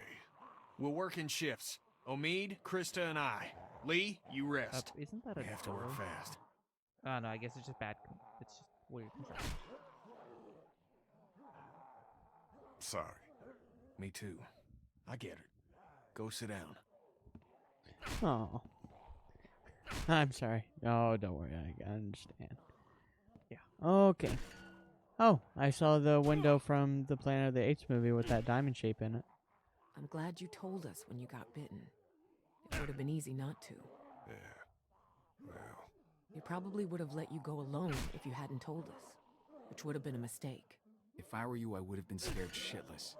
Speaker 10: We'll work in shifts. Omid, Krista, and I. Lee, you rest.
Speaker 2: Isn't that a
Speaker 10: We have to work
Speaker 2: door?
Speaker 10: fast.
Speaker 2: Oh no, I guess it's just bad. It's just weird construction.
Speaker 3: Sorry.
Speaker 10: Me too. I get it. Go sit down.
Speaker 1: Oh. I'm sorry. Oh, don't worry. I understand.
Speaker 2: Yeah.
Speaker 1: Okay. Oh, I saw the window from the Planet of the Apes movie with that diamond shape in it.
Speaker 5: I'm glad you told us when you got bitten. It would have been easy not to.
Speaker 3: Yeah. Well,
Speaker 5: He probably would have let you go alone if you hadn't told us, which would have been a mistake.
Speaker 12: If I were you, I would have been scared shitless.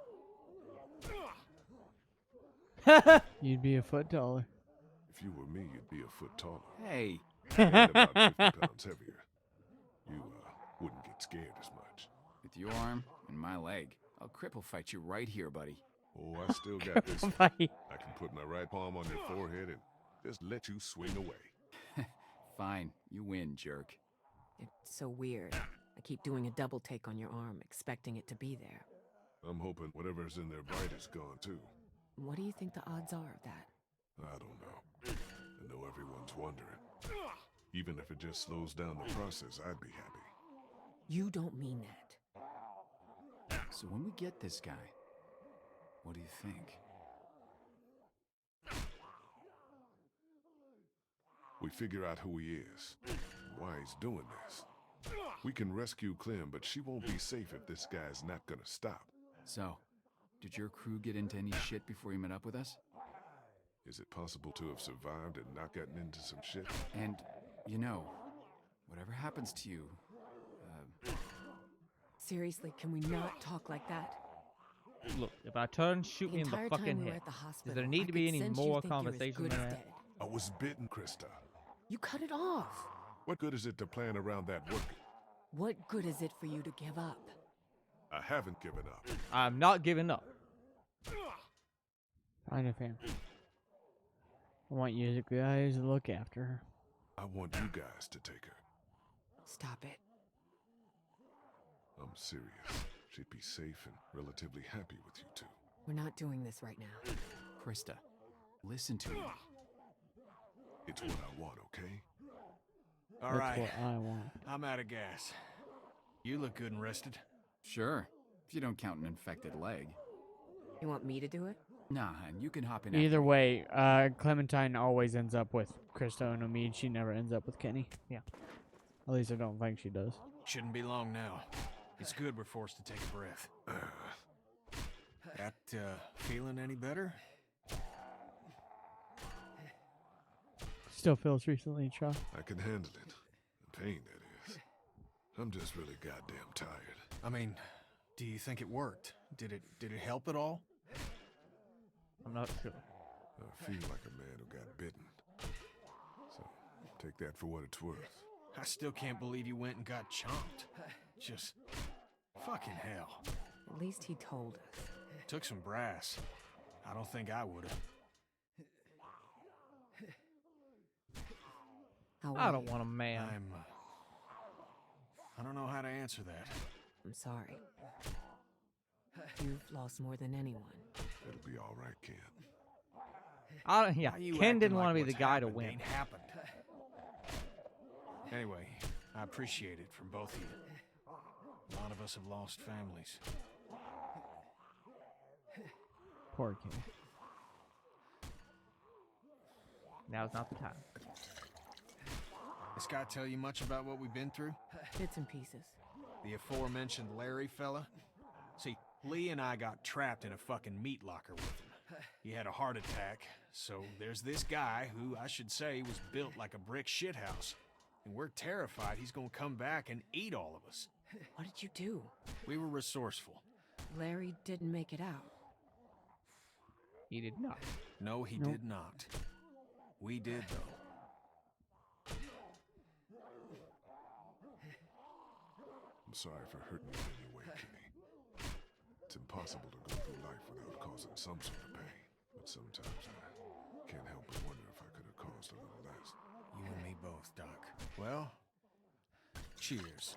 Speaker 1: You'd be a foot taller.
Speaker 3: if you were me, you'd be a foot taller.
Speaker 12: Hey.
Speaker 3: And about 50 pounds heavier. You, wouldn't get scared as much.
Speaker 12: With your arm and my leg, I'll cripple fight you right here, buddy.
Speaker 3: Oh, I still got this.
Speaker 1: Fight.
Speaker 3: I can put my right palm on your forehead and just let you swing away.
Speaker 12: Fine, you win, jerk.
Speaker 5: It's so weird. I keep doing a double take on your arm, expecting it to be there.
Speaker 3: I'm hoping whatever's in their bite is gone too.
Speaker 5: What do you think the odds are of that?
Speaker 3: I don't know. I know everyone's wondering. Even if it just slows down the process, I'd be happy.
Speaker 5: You don't mean that.
Speaker 12: So when we get this guy, what do you think?
Speaker 3: We figure out who he is, why he's doing this. We can rescue Clem, but she won't be safe if this guy's not gonna stop.
Speaker 12: So, did your crew get into any shit before you met up with us?
Speaker 3: Is it possible to have survived and not gotten into some shit?
Speaker 12: And, you know, whatever happens to you,
Speaker 5: Seriously, can we not talk like that?
Speaker 2: Look, if I turn, shoot
Speaker 5: The
Speaker 2: me in the
Speaker 5: entire
Speaker 2: fucking
Speaker 5: time we were
Speaker 2: head.
Speaker 5: at the
Speaker 2: Does
Speaker 5: hospital,
Speaker 2: there need
Speaker 5: I
Speaker 2: to be
Speaker 5: could
Speaker 2: any
Speaker 5: sense you
Speaker 2: more
Speaker 5: think you're as
Speaker 2: conversation
Speaker 5: good
Speaker 2: than
Speaker 5: as
Speaker 2: that?
Speaker 5: dead.
Speaker 3: I was bitten, Krista.
Speaker 5: You cut it off.
Speaker 3: What good is it to plan around that working?
Speaker 5: What good is it for you to give up?
Speaker 3: I haven't given up.
Speaker 2: I'm not giving up.
Speaker 1: Find a family. I want you guys to look after her.
Speaker 3: I want you guys to take her.
Speaker 5: Stop it.
Speaker 3: I'm serious. She'd be safe and relatively happy with you two.
Speaker 5: We're not doing this right now.
Speaker 12: Krista, listen to me.
Speaker 3: It's what I want, okay?
Speaker 10: All
Speaker 1: That's
Speaker 10: right.
Speaker 1: what I want.
Speaker 10: I'm out of gas. You look good and rested.
Speaker 12: Sure, if you don't count an infected leg.
Speaker 5: You want me to do it?
Speaker 12: Nah, and you can hop in
Speaker 1: Either
Speaker 12: after me.
Speaker 1: way, Clementine always ends up with Krista and Omid. She never ends up with Kenny.
Speaker 2: Yeah.
Speaker 1: At least I don't think she does.
Speaker 10: Shouldn't be long now. It's good we're forced to take a breath. That, feeling any better?
Speaker 1: Still feels recently chopped.
Speaker 3: I can handle it. The pain, that is. I'm just really goddamn tired.
Speaker 10: I mean, do you think it worked? Did it help at all?
Speaker 2: I'm not sure.
Speaker 3: I feel like a man who got bitten. So, take that for what it's worth.
Speaker 10: I still can't believe you went and got chomped. Just fucking hell.
Speaker 5: At least he told us.
Speaker 10: Took some brass. I don't think I would've.
Speaker 5: How
Speaker 2: I
Speaker 5: are
Speaker 2: don't
Speaker 5: you?
Speaker 2: want a man.
Speaker 10: I don't know how to answer that.
Speaker 5: I'm sorry. You've lost more than anyone.
Speaker 3: It'll be all right, Ken.
Speaker 2: Yeah,
Speaker 10: Why you
Speaker 2: Ken
Speaker 10: acting
Speaker 2: didn't
Speaker 10: like
Speaker 2: want to be the
Speaker 10: what's
Speaker 2: guy to
Speaker 10: happened
Speaker 2: win.
Speaker 10: ain't happened? Anyway, I appreciate it from both of you. A lot of us have lost families.
Speaker 1: Poor kid.
Speaker 2: Now's not the time.
Speaker 10: This guy tell you much about what we've been through?
Speaker 5: Bits and pieces.
Speaker 10: The aforementioned Larry fella? See, Lee and I got trapped in a fucking meat locker with him. He had a heart attack, so there's this guy who, I should say, was built like a brick shithouse. And we're terrified he's gonna come back and eat all of us.
Speaker 5: What did you do?
Speaker 10: We were resourceful.
Speaker 5: Larry didn't make it out.
Speaker 2: He did not.
Speaker 10: No, he did not. We did, though.
Speaker 3: I'm sorry for hurting you in any way, Kenny. It's impossible to go through life without causing some sort of pain. But sometimes I can't help but wonder if I could have caused a little less.
Speaker 10: You and me both, Doc. Well, cheers.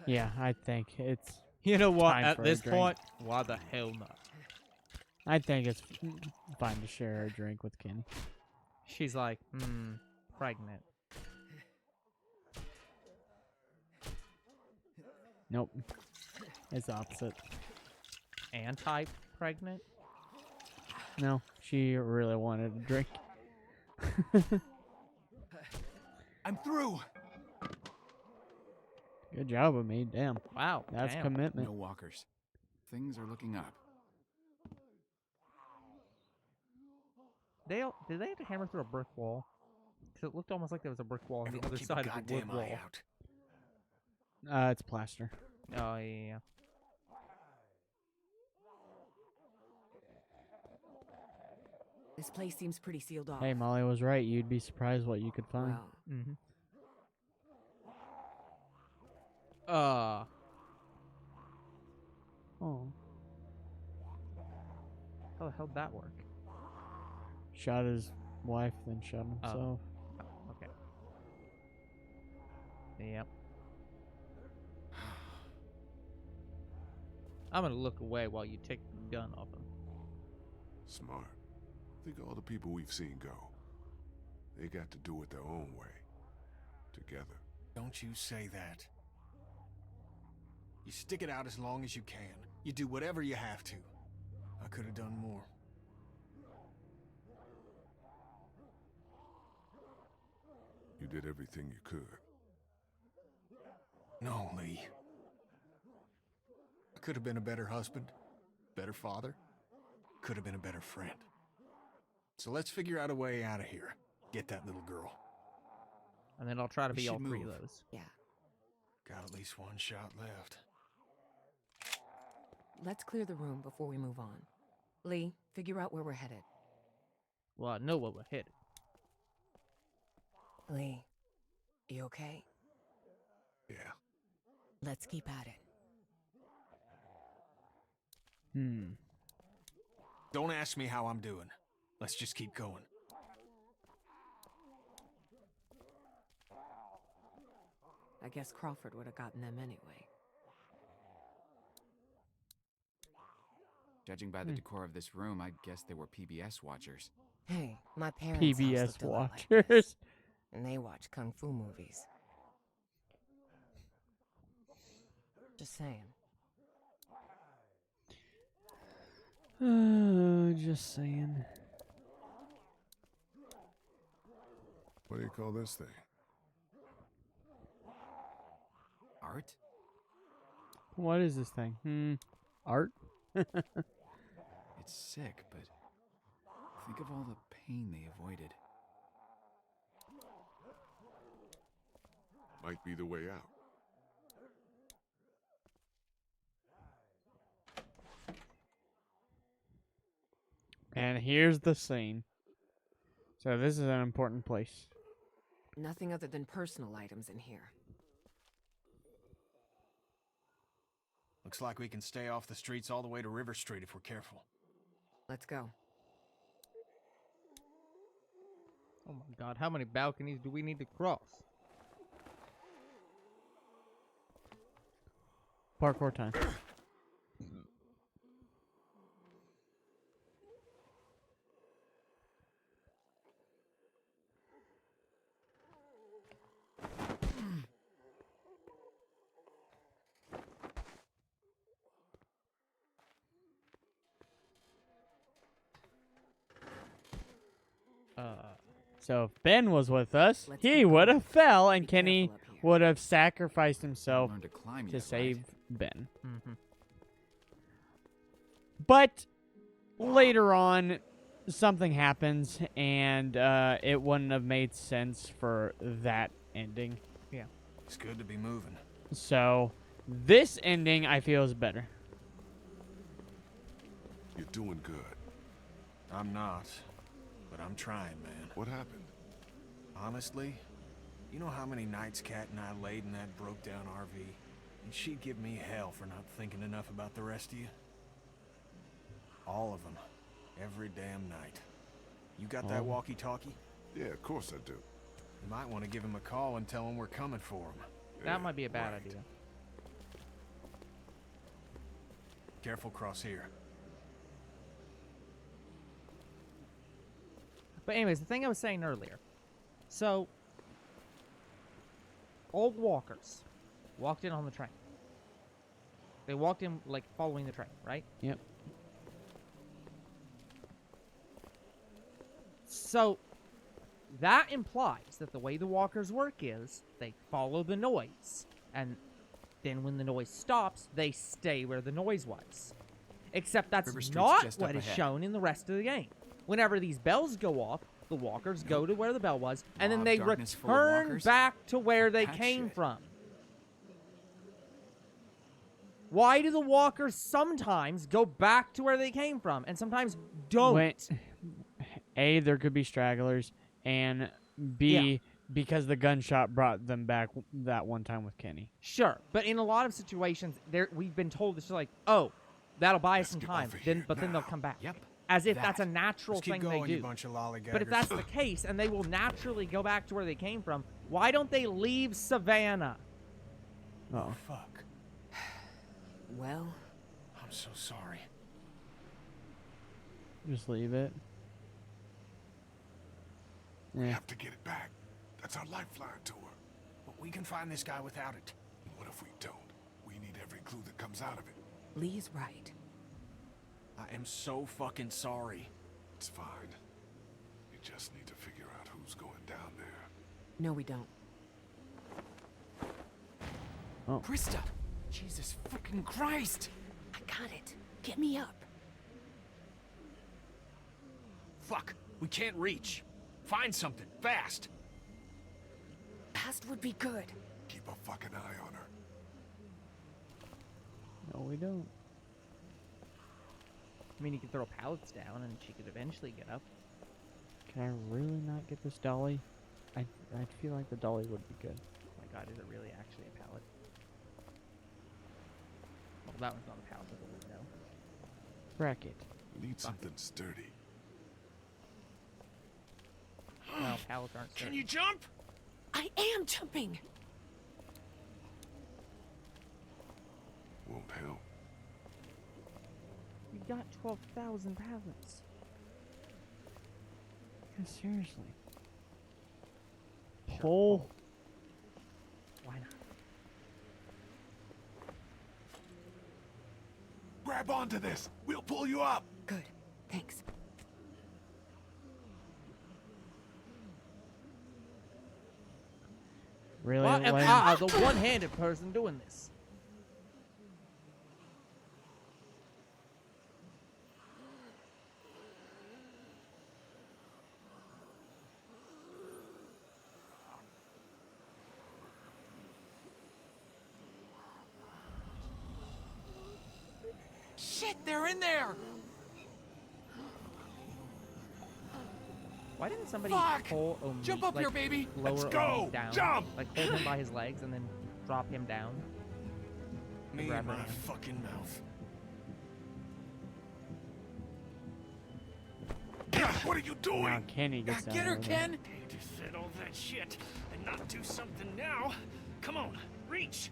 Speaker 1: Yeah, I think it's.
Speaker 2: You know what?
Speaker 1: time
Speaker 2: At
Speaker 1: for a
Speaker 2: this
Speaker 1: drink.
Speaker 2: point, why the hell not?
Speaker 1: I think it's fine to share a drink with Kenny.
Speaker 2: She's like, pregnant.
Speaker 1: Nope. It's the opposite.
Speaker 2: Anti-pregnant?
Speaker 1: No, she really wanted a drink.
Speaker 10: I'm through.
Speaker 1: Good job of me. Damn.
Speaker 2: Wow.
Speaker 1: That's
Speaker 2: damn.
Speaker 1: commitment.
Speaker 12: No walkers. Things are looking up.
Speaker 2: Did they have to hammer through a brick wall? 'Cause it looked almost like there was a brick wall on the
Speaker 10: Everyone
Speaker 2: other
Speaker 10: keep
Speaker 2: side
Speaker 10: a
Speaker 2: of the wood
Speaker 10: goddamn
Speaker 2: wall.
Speaker 10: eye out.
Speaker 1: It's plaster.
Speaker 2: Oh, yeah.
Speaker 5: This place seems pretty sealed off.
Speaker 1: Hey, Molly was right. You'd be surprised what you could find.
Speaker 5: Well,
Speaker 2: Mm-hmm.
Speaker 1: Oh.
Speaker 2: How the hell did that work?
Speaker 1: Shot his wife, then shot himself.
Speaker 2: Okay. Yep. I'm gonna look away while you take the gun off him.
Speaker 3: Smart. Think of all the people we've seen go. They got to do it their own way. Together.
Speaker 10: Don't you say that. You stick it out as long as you can. You do whatever you have to. I could have done more.
Speaker 3: You did everything you could.
Speaker 10: No, Lee. I could have been a better husband, better father, could have been a better friend. So let's figure out a way out of here. Get that little girl.
Speaker 2: And then I'll try to
Speaker 10: We
Speaker 2: be all
Speaker 10: should
Speaker 2: three of
Speaker 10: move.
Speaker 2: those.
Speaker 5: yeah.
Speaker 10: Got at least one shot left.
Speaker 5: Let's clear the room before we move on. Lee, figure out where we're headed.
Speaker 2: Well, I know what we're headed.
Speaker 5: Lee, you okay?
Speaker 3: Yeah.
Speaker 5: Let's keep at it.
Speaker 10: Don't ask me how I'm doing. Let's just keep going.
Speaker 5: I guess Crawford would have gotten them anyway.
Speaker 12: Judging by the decor of this room, I guess they were PBS watchers.
Speaker 5: Hey, my parents' house
Speaker 1: PBS
Speaker 5: looked a lot like
Speaker 1: watchers.
Speaker 5: this, and they watch kung fu movies. Just saying.
Speaker 1: Just saying.
Speaker 3: What do you call this thing?
Speaker 12: Art?
Speaker 1: What is this thing? Art?
Speaker 12: It's sick, but think of all the pain they avoided.
Speaker 3: Might be the way out.
Speaker 1: And here's the scene. So this is an important place.
Speaker 5: Nothing other than personal items in here.
Speaker 10: Looks like we can stay off the streets all the way to River Street if we're careful.
Speaker 5: Let's go.
Speaker 2: Oh my god, how many balconies do we need to cross?
Speaker 1: Parkour time. So if Ben was with us, he would have fell, and Kenny would have sacrificed himself
Speaker 12: Learn to climb
Speaker 1: to
Speaker 12: yet,
Speaker 1: save
Speaker 12: right?
Speaker 1: Ben.
Speaker 2: Mm-hmm.
Speaker 1: But later on, something happens, and it wouldn't have made sense for that ending.
Speaker 2: Yeah.
Speaker 10: It's good to be moving.
Speaker 1: So this ending, I feel, is better.
Speaker 3: You're doing good.
Speaker 10: I'm not, but I'm trying, man.
Speaker 3: What happened?
Speaker 10: Honestly, you know how many nights Kat and I laid in that broke-down RV? And she'd give me hell for not thinking enough about the rest of you. All of them. Every damn night. You got that walkie-talkie?
Speaker 3: Yeah, of course I do.
Speaker 10: You might want to give him a call and tell him we're coming for him.
Speaker 2: That might be a bad idea.
Speaker 10: Careful cross here.
Speaker 2: But anyways, the thing I was saying earlier. So, old walkers walked in on the train. They walked in, like, following the train, right?
Speaker 1: Yep.
Speaker 2: So, that implies that the way the walkers work is they follow the noise. And then when the noise stops, they stay where the noise was. Except that's
Speaker 12: River Street's
Speaker 2: not
Speaker 12: just
Speaker 2: what
Speaker 12: up
Speaker 2: is
Speaker 12: ahead.
Speaker 2: shown in the rest of the game. Whenever these bells go off, the walkers go to where the bell was, and then
Speaker 12: Mob
Speaker 2: they
Speaker 12: darkness full of
Speaker 2: return
Speaker 12: walkers?
Speaker 2: back to where they
Speaker 12: That
Speaker 2: came
Speaker 12: shit.
Speaker 2: from. Why do the walkers sometimes go back to where they came from, and sometimes don't?
Speaker 1: A, there could be stragglers, and B, because the gunshot brought them back that one time with Kenny.
Speaker 2: Sure, but in a lot of situations, we've been told it's like, oh, that'll buy us some time, then they'll come back.
Speaker 12: Yep.
Speaker 2: As if that's a natural
Speaker 10: Let's keep
Speaker 2: thing
Speaker 10: going,
Speaker 2: they do.
Speaker 10: you bunch of lollygaggers.
Speaker 2: But if that's the case, and they will naturally go back to where they came from, why don't they leave Savannah?
Speaker 1: Oh,
Speaker 10: fuck.
Speaker 5: Well,
Speaker 10: I'm so sorry.
Speaker 1: just leave it.
Speaker 3: We have to get it back. That's our lifeline to her.
Speaker 10: But we can find this guy without it.
Speaker 3: What if we don't? We need every clue that comes out of it.
Speaker 5: Lee's right.
Speaker 10: I am so fucking sorry.
Speaker 3: It's fine. We just need to figure out who's going down there.
Speaker 5: No, we don't.
Speaker 1: Oh.
Speaker 12: Krista! Jesus fucking Christ!
Speaker 5: I got it. Get me up.
Speaker 10: Fuck. We can't reach. Find something. Fast.
Speaker 5: Fast would be good.
Speaker 3: Keep a fucking eye on her.
Speaker 1: No, we don't.
Speaker 2: I mean, you could throw pallets down, and she could eventually get up.
Speaker 1: Can I really not get this dolly? I feel like the dolly would be good.
Speaker 2: Oh my god, is it really actually a pallet? Well, that one's not a pallet, but the window.
Speaker 1: Bracket.
Speaker 3: Need something sturdy.
Speaker 2: Well, pallets aren't
Speaker 10: Can
Speaker 2: sturdy.
Speaker 10: you jump?
Speaker 5: I am jumping.
Speaker 3: Won't help.
Speaker 2: You got 12,000 pallets.
Speaker 1: Yeah, seriously. Pull.
Speaker 2: Why not?
Speaker 3: Grab onto this. We'll pull you up.
Speaker 5: Good. Thanks.
Speaker 1: Really?
Speaker 2: Why am
Speaker 1: Len?
Speaker 2: I the one-handed person doing this?
Speaker 12: Shit, they're in there!
Speaker 2: Why didn't somebody
Speaker 12: Fuck!
Speaker 2: pull Omid,
Speaker 12: Jump up
Speaker 2: like,
Speaker 12: here, baby!
Speaker 2: lower
Speaker 3: Let's go!
Speaker 2: Omid down,
Speaker 3: Jump!
Speaker 2: like hold him by his legs and then drop him down?
Speaker 10: Me
Speaker 2: Grab
Speaker 10: and my
Speaker 2: her hand.
Speaker 10: fucking mouth.
Speaker 3: What are you doing?
Speaker 1: Now Kenny gets down
Speaker 12: Get her,
Speaker 1: over there.
Speaker 12: Ken!
Speaker 14: To set all that shit and not do something now. Come on, reach.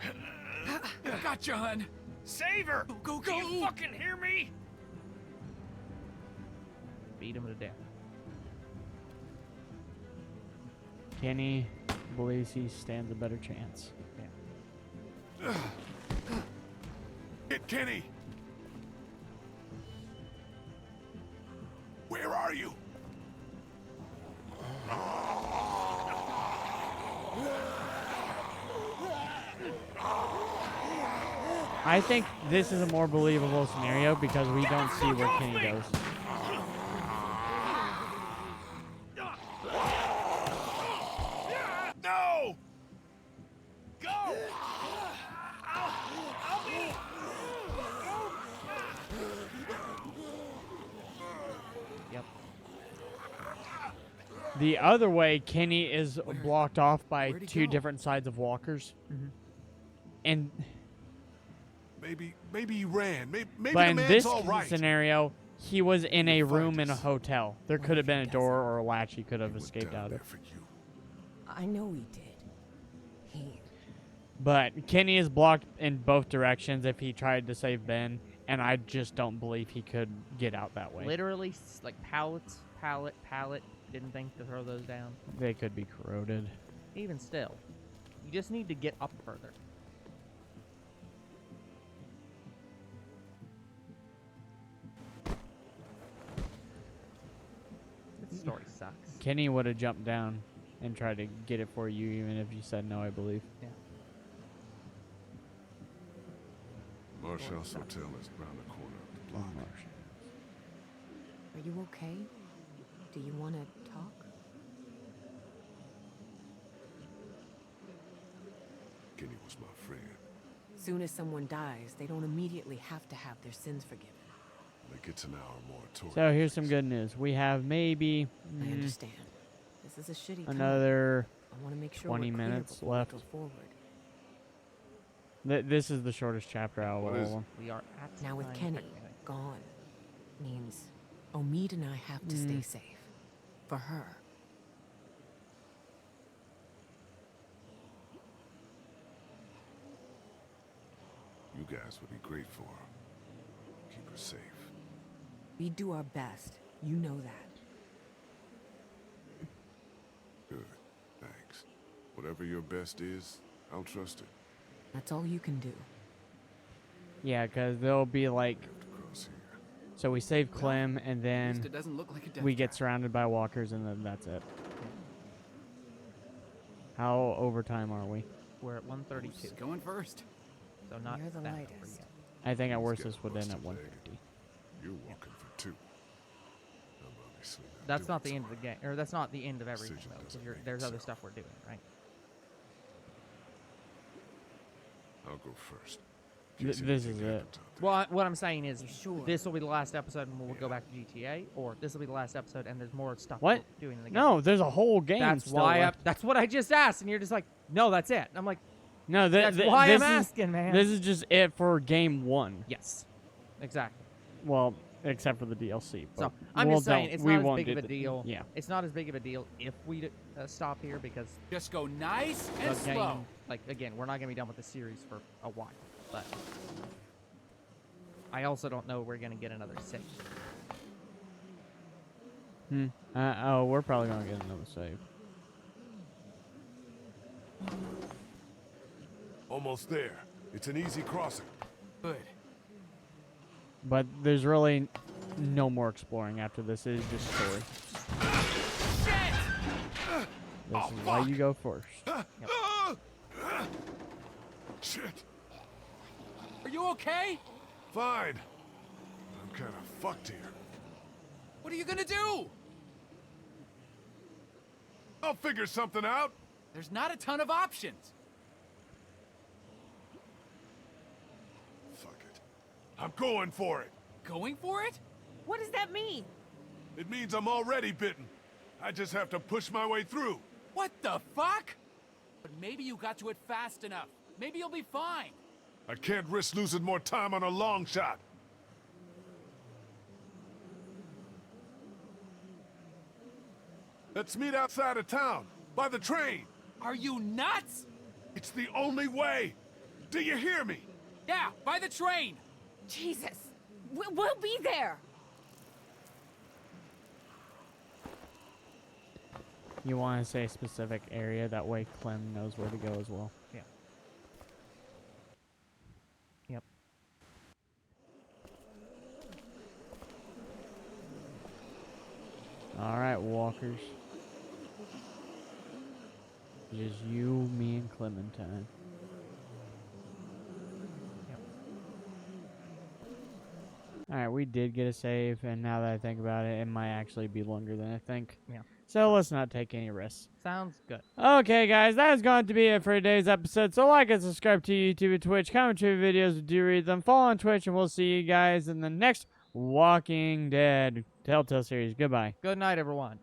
Speaker 12: Gotcha, hun.
Speaker 9: Save her! Go! Do you fucking hear me?
Speaker 2: Beat him to death.
Speaker 1: Kenny believes he stands a better chance.
Speaker 3: Get Kenny! Where are you?
Speaker 1: I think this is a more believable scenario because we don't see where Kenny goes.
Speaker 3: No!
Speaker 9: Go! I'll be...
Speaker 2: Yep.
Speaker 1: The other way, Kenny is blocked off by two different sides of walkers. And
Speaker 3: Maybe he ran. Maybe
Speaker 1: but
Speaker 3: the
Speaker 1: in
Speaker 3: man's
Speaker 1: this
Speaker 3: all right.
Speaker 1: scenario, he was in a room in a hotel. There could have been a door or a latch he could have escaped out of.
Speaker 5: I know he did.
Speaker 1: But Kenny is blocked in both directions if he tried to save Ben, and I just don't believe he could get out that way.
Speaker 2: Literally, like pallet. Didn't think to throw those down.
Speaker 1: They could be corroded.
Speaker 2: Even still, you just need to get up further. This story sucks.
Speaker 1: Kenny would have jumped down and tried to get it for you, even if you said no, I believe.
Speaker 2: Yeah.
Speaker 3: Marshall's hotel is around the corner of the block.
Speaker 5: Are you okay? Do you want to talk?
Speaker 3: Kenny was my friend.
Speaker 5: Soon as someone dies, they don't immediately have to have their sins forgiven.
Speaker 3: Like it's an hour moratorium.
Speaker 1: So here's some good news. We have maybe
Speaker 5: I understand. This is a shitty time.
Speaker 1: another
Speaker 5: I want to make sure
Speaker 1: 20
Speaker 5: we're clear
Speaker 1: minutes
Speaker 5: before we
Speaker 1: left.
Speaker 5: go forward.
Speaker 1: This is the shortest chapter out of all of them.
Speaker 2: We are at
Speaker 5: Now with
Speaker 2: time
Speaker 5: Kenny
Speaker 2: technically.
Speaker 5: gone, means Omid and I have to stay safe. For her.
Speaker 3: You guys would be great for her. Keep her safe.
Speaker 5: We do our best. You know that.
Speaker 3: Good. Thanks. Whatever your best is, I'll trust it.
Speaker 5: That's all you can do.
Speaker 1: Yeah, because they'll be like... So we save Clem, and then
Speaker 12: it doesn't look like a death
Speaker 1: we get surrounded by walkers, and then that's it. How overtime are we?
Speaker 2: We're at 132.
Speaker 12: Who's going first?
Speaker 2: So not
Speaker 5: You're the
Speaker 2: bad
Speaker 5: lightest.
Speaker 2: yet.
Speaker 1: I think at worst this would end at 150.
Speaker 3: You're walking for two. I'm obviously not
Speaker 2: That's
Speaker 3: doing
Speaker 2: not the
Speaker 3: so
Speaker 2: end of the game, or that's not the end of everything.
Speaker 3: Decision
Speaker 2: Though, 'cause
Speaker 3: doesn't make
Speaker 2: there's other
Speaker 3: itself.
Speaker 2: stuff we're doing, right?
Speaker 3: I'll go first.
Speaker 1: This is it.
Speaker 2: Well, what I'm saying is,
Speaker 5: sure?
Speaker 2: this will be the last episode, and we'll go back to GTA, or this will be the last episode, and there's more stuff
Speaker 1: What?
Speaker 2: we're doing in the game.
Speaker 1: No, there's a whole game
Speaker 2: That's
Speaker 1: still
Speaker 2: why.
Speaker 1: left.
Speaker 2: That's what I just asked, and you're just like, no, that's it. And I'm like,
Speaker 1: No,
Speaker 2: that's why
Speaker 1: this
Speaker 2: I'm
Speaker 1: is,
Speaker 2: asking, man.
Speaker 1: This is just it for game 1.
Speaker 2: Yes, exactly.
Speaker 1: Well, except for the DLC.
Speaker 2: So
Speaker 1: but
Speaker 2: I'm
Speaker 1: we'll
Speaker 2: just saying,
Speaker 1: don't-
Speaker 2: it's
Speaker 1: we
Speaker 2: not as
Speaker 1: won't
Speaker 2: big
Speaker 1: do
Speaker 2: of a
Speaker 1: the-
Speaker 2: deal.
Speaker 1: Yeah.
Speaker 2: It's not as big of a deal if we stop here because
Speaker 12: Just go nice and
Speaker 2: the game,
Speaker 12: slow.
Speaker 2: like again, we're not gonna be done with the series for a while. But I also don't know we're gonna get another save.
Speaker 1: Oh, we're probably going to get another save.
Speaker 3: Almost there. It's an easy crossing.
Speaker 12: Good.
Speaker 1: But there's really no more exploring after this. It is just story. This is why you go first.
Speaker 3: Shit.
Speaker 12: Are you okay?
Speaker 3: Fine. I'm kind of fucked here.
Speaker 12: What are you gonna do?
Speaker 3: I'll figure something out.
Speaker 12: There's not a ton of options.
Speaker 3: Fuck it. I'm going for it.
Speaker 12: Going for it?
Speaker 11: What does that mean?
Speaker 3: It means I'm already bitten. I just have to push my way through.
Speaker 12: What the fuck? But maybe you got to it fast enough. Maybe you'll be fine.
Speaker 3: I can't risk losing more time on a long shot. Let's meet outside of town, by the train.
Speaker 12: Are you nuts?
Speaker 3: It's the only way. Do you hear me?
Speaker 12: Yeah, by the train!
Speaker 5: Jesus! We'll be there!
Speaker 1: You want to say a specific area, that way Clem knows where to go as well.
Speaker 2: Yeah. Yep.
Speaker 1: Alright, walkers. Just you, me, and Clementine. Alright, we did get a save, and now that I think about it, it might actually be longer than I think.
Speaker 2: Yeah.
Speaker 1: So let's not take any risks.
Speaker 2: Sounds good.
Speaker 1: Okay, guys, that is going to be it for today's episode. So like and subscribe to YouTube and Twitch. Comment to videos, do read them. Follow on Twitch, and we'll see you guys in the next Walking Dead Telltale series. Goodbye.
Speaker 2: Good night, everyone.